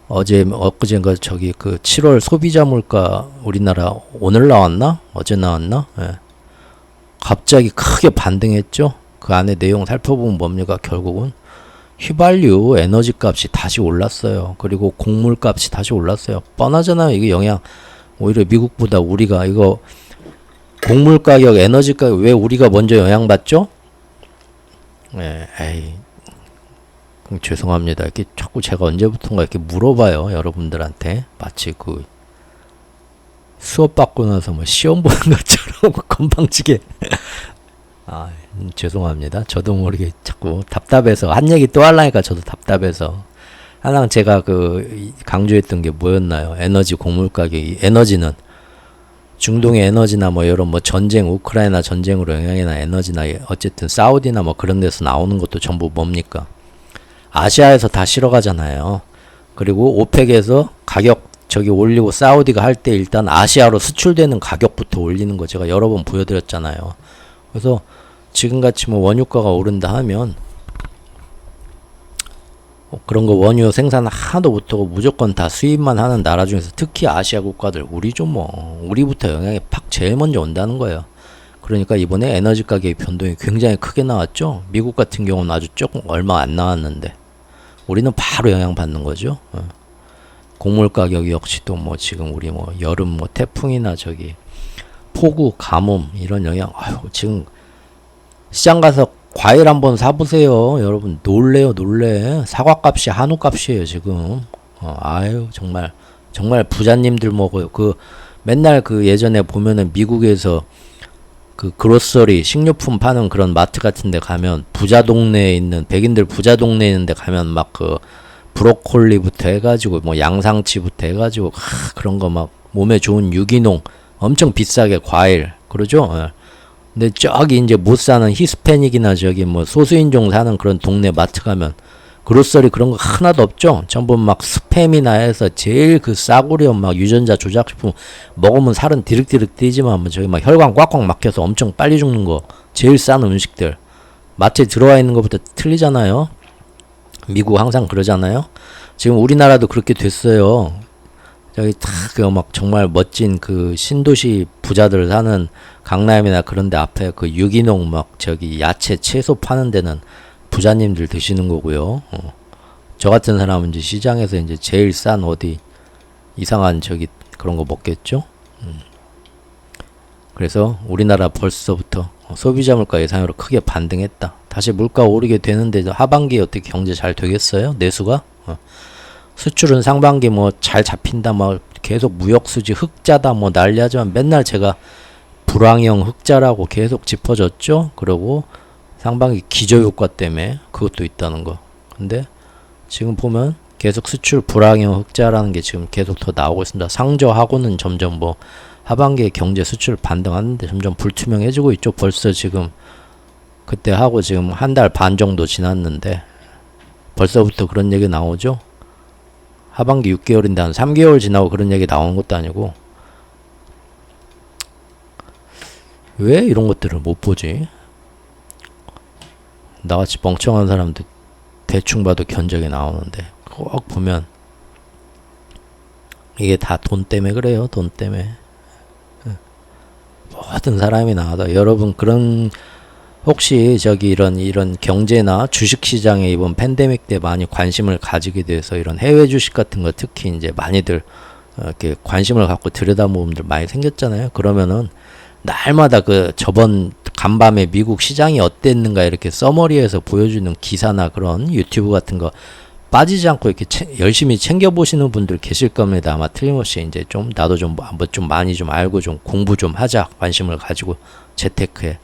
엊그젠가 저기 그 7월 소비자 물가 우리나라 오늘 나왔나? 어제 나왔나? 예. 갑자기 크게 반등했죠? 그 안에 내용 살펴보면 뭡니까? 결국은 휘발유 에너지 값이 다시 올랐어요. 그리고 곡물 값이 다시 올랐어요. 뻔하잖아요. 이게 영향 오히려 미국보다 우리가 이거 곡물 가격, 에너지 가격 왜 우리가 먼저 영향받죠? 예, 에이, 죄송합니다. 이렇게 자꾸 제가 언제부턴가 이렇게 물어봐요. 여러분들한테 마치 그 수업 받고 나서 뭐 시험 보는 것처럼 건방지게. 죄송합니다. 저도 모르게 자꾸 답답해서 한 얘기 또 하려니까 저도 답답해서 항상 제가 그 강조했던 게 뭐였나요? 에너지 곡물 가격이 에너지는 중동의 에너지나 뭐 이런 뭐 전쟁 우크라이나 전쟁으로 영향이나 에너지나 어쨌든 사우디나 뭐 그런 데서 나오는 것도 전부 뭡니까? 아시아에서 다 실어가잖아요. 그리고 오펙에서 가격 저기 올리고 사우디가 할 때 일단 아시아로 수출되는 가격부터 올리는 거 제가 여러 번 보여드렸잖아요. 그래서 지금같이 뭐 원유가가 오른다 하면 그런 거 원유 생산 하나도 못하고 무조건 다 수입만 하는 나라 중에서 특히 아시아 국가들 우리죠 뭐 우리부터 영향이 팍 제일 먼저 온다는 거예요. 그러니까 이번에 에너지 가격의 변동이 굉장히 크게 나왔죠. 미국 같은 경우는 아주 조금 얼마 안 나왔는데 우리는 바로 영향받는 거죠. 곡물 가격 역시도 뭐 지금 우리 뭐 여름 뭐 태풍이나 저기 폭우 가뭄 이런 영향 지금 시장 가서 과일 한번 사보세요. 여러분 놀래요 놀래. 사과값이 한우값이에요 지금. 정말 부자님들 먹어요. 그 맨날 그 예전에 보면은 미국에서 그 그로서리 식료품 파는 그런 마트 같은 데 가면 부자 동네에 있는 백인들 부자 동네에 있는 데 가면 막 그 브로콜리부터 해가지고 뭐 양상치부터 해가지고 그런 거 막 몸에 좋은 유기농 엄청 비싸게 과일 그러죠. 근데 저기 이제 못 사는 히스패닉이나 저기 뭐 소수인종 사는 그런 동네 마트 가면 그로서리 그런 거 하나도 없죠. 전부 막 스팸이나 해서 제일 그 싸구려 막 유전자 조작식품 먹으면 살은 디륵디륵 뛰지만 뭐 저기 막 혈관 꽉꽉 막혀서 엄청 빨리 죽는 거 제일 싼 음식들 마트에 들어와 있는 것부터 틀리잖아요. 미국 항상 그러잖아요. 지금 우리나라도 그렇게 됐어요. 저기 탁그막 정말 멋진 그 신도시 부자들 사는 강남이나 그런데 앞에 그 유기농 막 저기 야채 채소 파는 데는 부자님들 드시는 거고요. 저 같은 사람은 이제 시장에서 이제 제일 싼 어디 이상한 저기 그런 거 먹겠죠. 그래서 우리나라 벌써부터 소비자 물가 예상으로 크게 반등했다. 다시 물가 오르게 되는데 하반기에 어떻게 경제 잘 되겠어요? 내수가? 수출은 상반기 뭐 잘 잡힌다 뭐 계속 무역 수지 흑자다 뭐 난리하지만 맨날 제가 불황형 흑자라고 계속 짚어줬죠. 그리고 상반기 기저효과 때문에 그것도 있다는 거. 근데 지금 보면 계속 수출 불황형 흑자라는 게 지금 계속 더 나오고 있습니다. 상저하고는 점점 뭐 하반기에 경제 수출 반등하는데 점점 불투명해지고 있죠. 벌써 지금 그때 하고 지금 한 달 반 정도 지났는데 벌써부터 그런 얘기 나오죠. 하반기 6개월인데 한 3개월 지나고 그런 얘기 나오는 것도 아니고 왜 이런 것들을 못 보지? 나같이 멍청한 사람도 대충 봐도 견적이 나오는데 꼭 보면 이게 다 돈 때문에 그래요. 돈 때문에. 모든 사람이 나와도 여러분 그런 혹시 저기 이런 경제나 주식 시장에 이번 팬데믹 때 많이 관심을 가지게 돼서 이런 해외 주식 같은 거 특히 이제 많이들 이렇게 관심을 갖고 들여다보는 분들 많이 생겼잖아요. 그러면은 날마다 그 저번 간밤에 미국 시장이 어땠는가 이렇게 서머리에서 보여주는 기사나 그런 유튜브 같은 거 빠지지 않고 이렇게 열심히 챙겨보시는 분들 계실 겁니다. 아마 틀림없이 이제 좀 나도 좀 한번 좀 많이 좀 알고 좀 공부 좀 하자 관심을 가지고 재테크에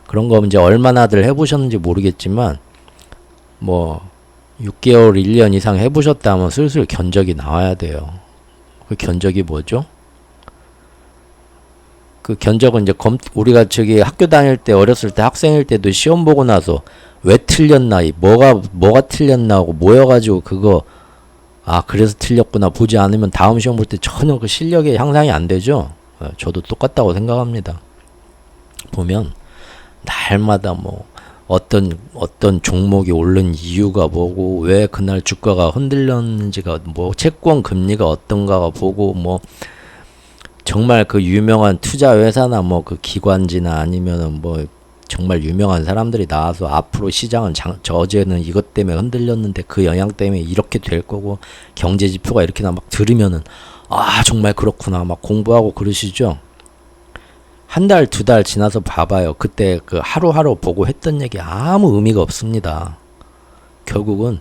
그런 거 이제 얼마나들 해보셨는지 모르겠지만 뭐 6개월 1년 이상 해보셨다 하면 슬슬 견적이 나와야 돼요. 그 견적이 뭐죠? 그 견적은 이제 우리가 저기 학교 다닐 때 어렸을 때 학생일 때도 시험 보고 나서 왜 틀렸나 뭐가 틀렸나 하고 모여가지고 그거 그래서 틀렸구나 보지 않으면 다음 시험 볼 때 전혀 그 실력에 향상이 안 되죠. 저도 똑같다고 생각합니다. 보면 날마다 뭐 어떤 종목이 오른 이유가 뭐고 왜 그날 주가가 흔들렸는지가 뭐 채권 금리가 어떤가가 보고 뭐 정말 그 유명한 투자 회사나 뭐 그 기관지나 아니면은 뭐 정말 유명한 사람들이 나와서 앞으로 시장은 어제는 이것 때문에 흔들렸는데 그 영향 때문에 이렇게 될 거고 경제 지표가 이렇게나 막 들으면은 정말 그렇구나 막 공부하고 그러시죠. 한 달, 두 달 지나서 봐봐요. 그때 그 하루하루 보고 했던 얘기 아무 의미가 없습니다. 결국은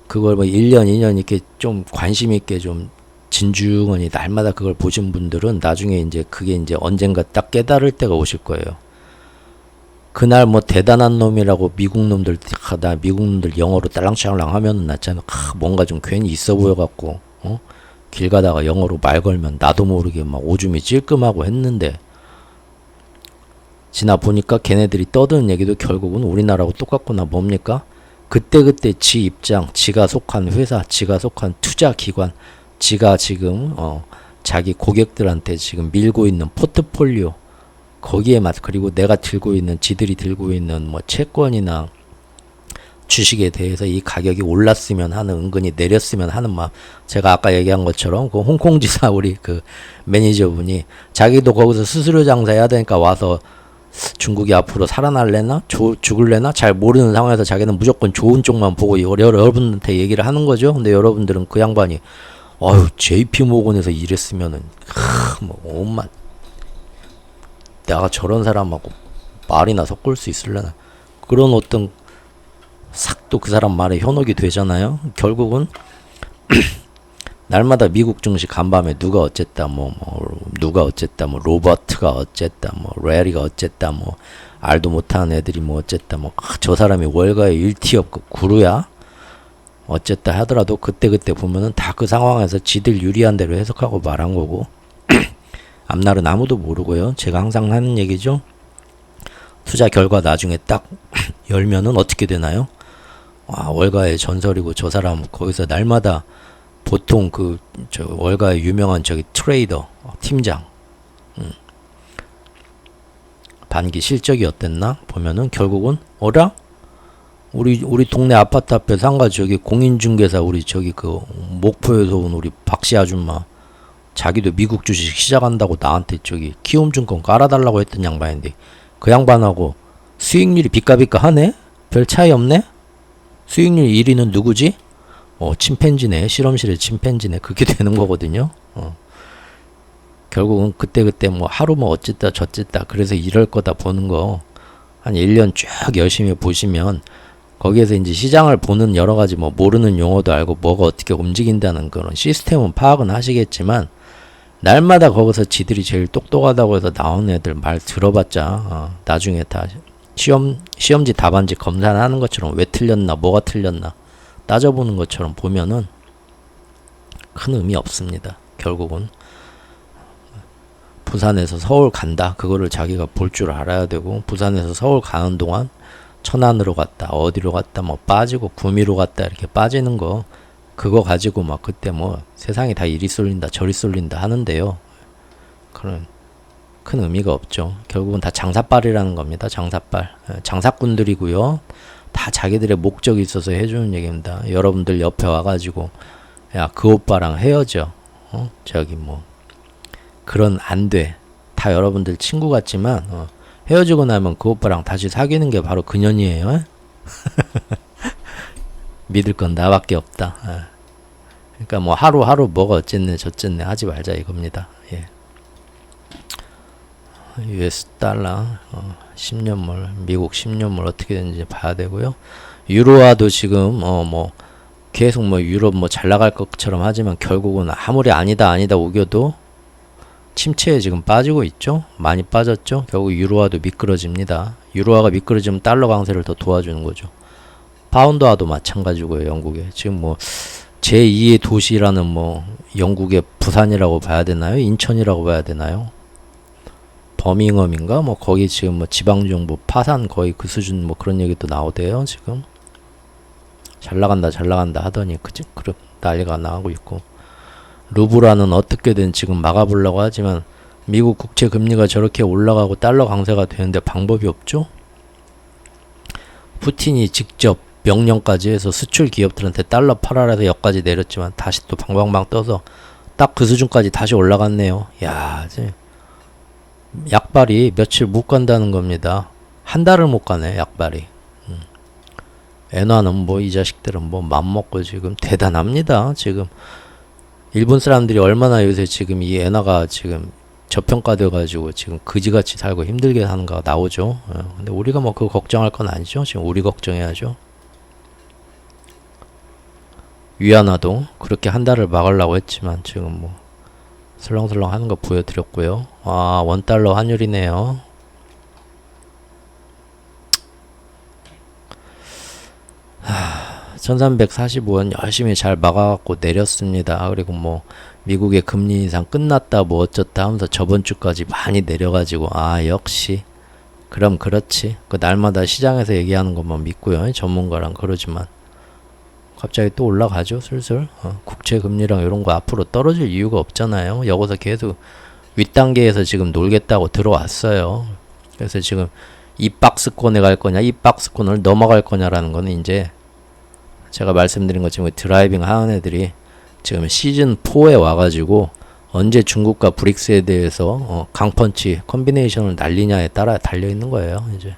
그걸 뭐 1년, 2년 이렇게 좀 관심 있게 좀 진중하니 날마다 그걸 보신 분들은 나중에 이제 그게 이제 언젠가 딱 깨달을 때가 오실 거예요. 그날 뭐 대단한 놈이라고 미국 놈들 영어로 딸랑딸랑 하면은 낫잖아. 뭔가 좀 괜히 있어 보여갖고 길 가다가 영어로 말 걸면 나도 모르게 막 오줌이 찔끔하고 했는데 지나 보니까 걔네들이 떠드는 얘기도 결국은 우리나라하고 똑같구나. 뭡니까? 그때 지 입장, 지가 속한 회사, 지가 속한 투자 기관, 지가 지금 자기 고객들한테 지금 밀고 있는 포트폴리오 거기에 그리고 내가 지들이 들고 있는 뭐 채권이나 주식에 대해서 이 가격이 올랐으면 하는 은근히 내렸으면 하는 마음. 제가 아까 얘기한 것처럼 그 홍콩지사 우리 그 매니저분이 자기도 거기서 수수료 장사해야 되니까 와서 중국이 앞으로 살아날래나 죽을래나 잘 모르는 상황에서 자기는 무조건 좋은 쪽만 보고 여러분한테 얘기를 하는 거죠. 근데 여러분들은 그 양반이 JP모건에서 일했으면은 뭐 온만 내가 저런 사람하고 말이나 섞을 수 있을래나 그런 어떤 싹도 그 사람 말에 현혹이 되잖아요. 결국은 날마다 미국 증시 간밤에 누가 어쨌다 누가 어쨌다 로버트가 어쨌다 레리가 어쨌다 알도 못하는 애들이 뭐 어쨌다 저 사람이 월가에 1티업 그 구루야 어쨌다 하더라도 그때 보면은 다 그 상황에서 지들 유리한 대로 해석하고 말한 거고 앞날은 아무도 모르고요. 제가 항상 하는 얘기죠. 투자 결과 나중에 딱 열면은 어떻게 되나요? 월가의 전설이고 저 사람 거기서 날마다 보통 저 월가의 유명한 저기 트레이더 팀장 반기 실적이 어땠나 보면은 결국은 우리 동네 아파트 앞에 상가 저기 공인중개사 우리 저기 그 목포에서 온 우리 박씨 아줌마 자기도 미국 주식 시작한다고 나한테 저기 키움증권 깔아달라고 했던 양반인데 그 양반하고 수익률이 비까비까 하네? 별 차이 없네? 수익률 1위는 누구지? 침팬지네. 실험실의 침팬지네. 그렇게 되는 거거든요. 결국은 그때 뭐 하루 뭐 어쨌다 저쨌다 그래서 이럴 거다 보는 거 한 1년 쭉 열심히 보시면 거기에서 이제 시장을 보는 여러 가지 뭐 모르는 용어도 알고 뭐가 어떻게 움직인다는 그런 시스템은 파악은 하시겠지만 날마다 거기서 지들이 제일 똑똑하다고 해서 나오는 애들 말 들어봤자 나중에 다 시험지 답안지 검사하는 것처럼 왜 틀렸나 뭐가 틀렸나 따져보는 것처럼 보면은 큰 의미 없습니다. 결국은 부산에서 서울 간다. 그거를 자기가 볼 줄 알아야 되고 부산에서 서울 가는 동안 천안으로 갔다. 어디로 갔다. 뭐 빠지고 구미로 갔다. 이렇게 빠지는 거 그거 가지고 막 그때 뭐 세상이 다 이리 쏠린다 저리 쏠린다 하는데요. 그런 큰 의미가 없죠. 결국은 다 장사빨이라는 겁니다. 장사빨. 장사꾼들이고요. 다 자기들의 목적이 있어서 해주는 얘기입니다. 여러분들 옆에 와가지고 야 그 오빠랑 헤어져. 저기 뭐 그런 안 돼. 다 여러분들 친구 같지만 헤어지고 나면 그 오빠랑 다시 사귀는 게 바로 그년이에요. 믿을 건 나밖에 없다. 그러니까 뭐 하루하루 뭐가 어쨌네 저쨌네 하지 말자 이겁니다. 예. US 달러 10년물 미국 10년물 어떻게 되는지 봐야 되고요. 유로화도 지금 뭐 계속 뭐 유럽 뭐 잘 나갈 것처럼 하지만 결국은 아무리 아니다 우겨도 침체에 지금 빠지고 있죠. 많이 빠졌죠. 결국 유로화도 미끄러집니다. 유로화가 미끄러지면 달러 강세를 더 도와주는 거죠. 파운드화도 마찬가지고요. 영국에 지금 뭐 제2의 도시라는 뭐 영국의 부산이라고 봐야 되나요? 인천이라고 봐야 되나요? 버밍엄인가? 뭐 거기 지금 뭐 지방정부 파산 거의 그 수준 뭐 그런 얘기도 나오대요. 지금 잘 나간다 하더니 그런 난리가 나고 있고 루브라는 어떻게든 지금 막아보려고 하지만 미국 국채 금리가 저렇게 올라가고 달러 강세가 되는데 방법이 없죠. 푸틴이 직접 명령까지 해서 수출 기업들한테 달러 팔아라 해서 여기까지 내렸지만 다시 또 방방방 떠서 딱 그 수준까지 다시 올라갔네요. 야, 이제 약발이 며칠 못 간다는 겁니다. 한 달을 못 가네, 약발이. 엔화는 뭐 이 자식들은 뭐 맘먹고 지금 대단합니다. 지금 일본 사람들이 얼마나 요새 지금 이 엔화가 지금 저평가돼 가지고 지금 그지같이 살고 힘들게 사는가 나오죠. 근데 우리가 뭐 그거 걱정할 건 아니죠. 지금 우리 걱정해야죠. 위안화도 그렇게 한 달을 막으려고 했지만 지금 뭐 슬렁슬렁 하는 거 보여드렸고요. 아, 원달러 환율이네요. 하, 1345원 열심히 잘 막아갖고 내렸습니다. 그리고 뭐 미국의 금리 인상 끝났다 뭐 어쩌다 하면서 저번 주까지 많이 내려가지고 아 역시 그럼 그렇지. 그 날마다 시장에서 얘기하는 것만 믿고요. 전문가랑 그러지만 갑자기 또 올라가죠. 슬슬 국채 금리랑 이런 거 앞으로 떨어질 이유가 없잖아요. 여기서 계속 윗단계에서 지금 놀겠다고 들어왔어요. 그래서 지금 이 박스권에 갈 거냐 이 박스권을 넘어갈 거냐라는 거는 이제 제가 말씀드린 것처럼 드라이빙 하는 애들이 지금 시즌 4에 와가지고 언제 중국과 브릭스에 대해서 강펀치 컨비네이션을 날리냐에 따라 달려 있는 거예요. 이제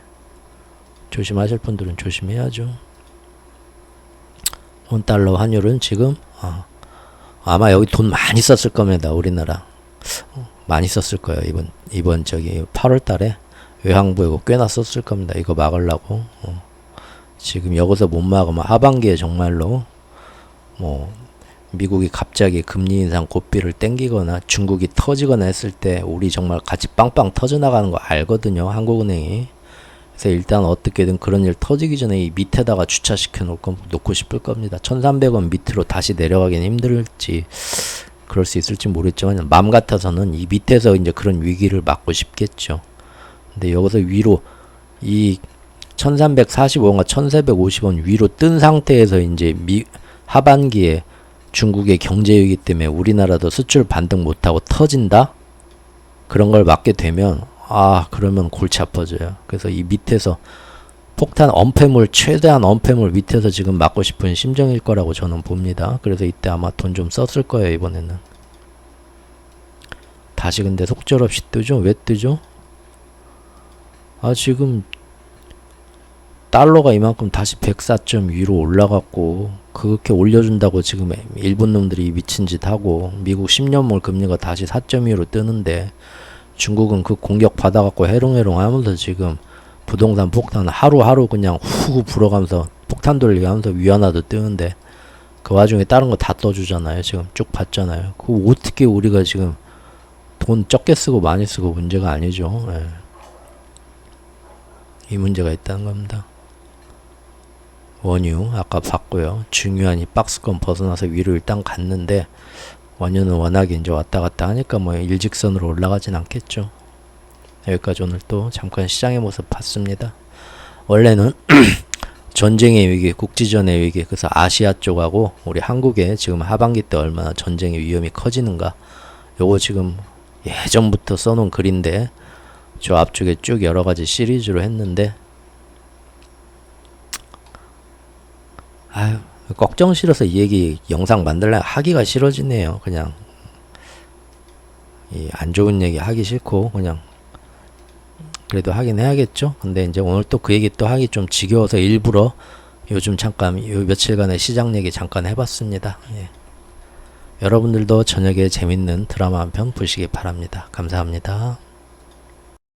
조심하실 분들은 조심해야죠. 원달러 환율은 지금 아마 여기 돈 많이 썼을 겁니다. 우리나라 많이 썼을 거예요. 이번 저기 8월달에 외환부에 꽤나 썼을 겁니다. 이거 막으려고. 지금 여기서 못 막으면 하반기에 정말로 뭐 미국이 갑자기 금리 인상 고삐를 땡기거나 중국이 터지거나 했을 때 우리 정말 같이 빵빵 터져나가는 거 알거든요. 한국은행이. 그래서 일단 어떻게든 그런 일 터지기 전에 이 밑에다가 주차시켜 놓고 싶을 겁니다. 1300원 밑으로 다시 내려가기는 힘들지 그럴 수 있을지 모르겠지만 맘 같아서는 이 밑에서 이제 그런 위기를 막고 싶겠죠. 근데 여기서 위로 이 1345원과 1450원 위로 뜬 상태에서 이제 하반기에 중국의 경제위기 때문에 우리나라도 수출 반등 못하고 터진다? 그런 걸 막게 되면 그러면 골치 아파져요. 그래서 이 밑에서 폭탄 언패물 최대한 언패물 밑에서 지금 막고 싶은 심정일 거라고 저는 봅니다. 그래서 이때 아마 돈 좀 썼을 거예요. 이번에는 다시 근데 속절없이 뜨죠. 왜 뜨죠? 아, 지금 달러가 이만큼 다시 104점 위로 올라갔고 그렇게 올려준다고 지금 일본 놈들이 미친 짓 하고 미국 10년물 금리가 다시 4.2로 뜨는데 중국은 그 공격 받아갖고 해롱해롱 하면서 지금 부동산 폭탄 하루하루 그냥 후 불어가면서 폭탄 돌리게 하면서 위안화도 뜨는데 그 와중에 다른 거 다 떠주잖아요. 지금 쭉 봤잖아요. 그 어떻게 우리가 지금 돈 적게 쓰고 많이 쓰고 문제가 아니죠. 예. 이 문제가 있다는 겁니다. 원유 아까 봤고요. 중요한 이 박스권 벗어나서 위로 일단 갔는데 원유는 워낙에 이제 왔다 갔다 하니까 뭐 일직선으로 올라가진 않겠죠. 여기까지 오늘 또 잠깐 시장의 모습 봤습니다. 원래는 전쟁의 위기, 국지전의 위기, 그래서 아시아 쪽하고 우리 한국에 지금 하반기 때 얼마나 전쟁의 위험이 커지는가, 요거 지금 예전부터 써놓은 글인데 저 앞쪽에 쭉 여러가지 시리즈로 했는데 아유 걱정 싫어서 이 얘기 영상 만들려 하기가 싫어지네요. 그냥 이 안 좋은 얘기 하기 싫고 그냥 그래도 하긴 해야겠죠. 근데 이제 오늘 또 그 얘기 또 하기 좀 지겨워서 일부러 요즘 잠깐 요 며칠간의 시장 얘기 잠깐 해봤습니다. 예. 여러분들도 저녁에 재밌는 드라마 한 편 보시기 바랍니다. 감사합니다.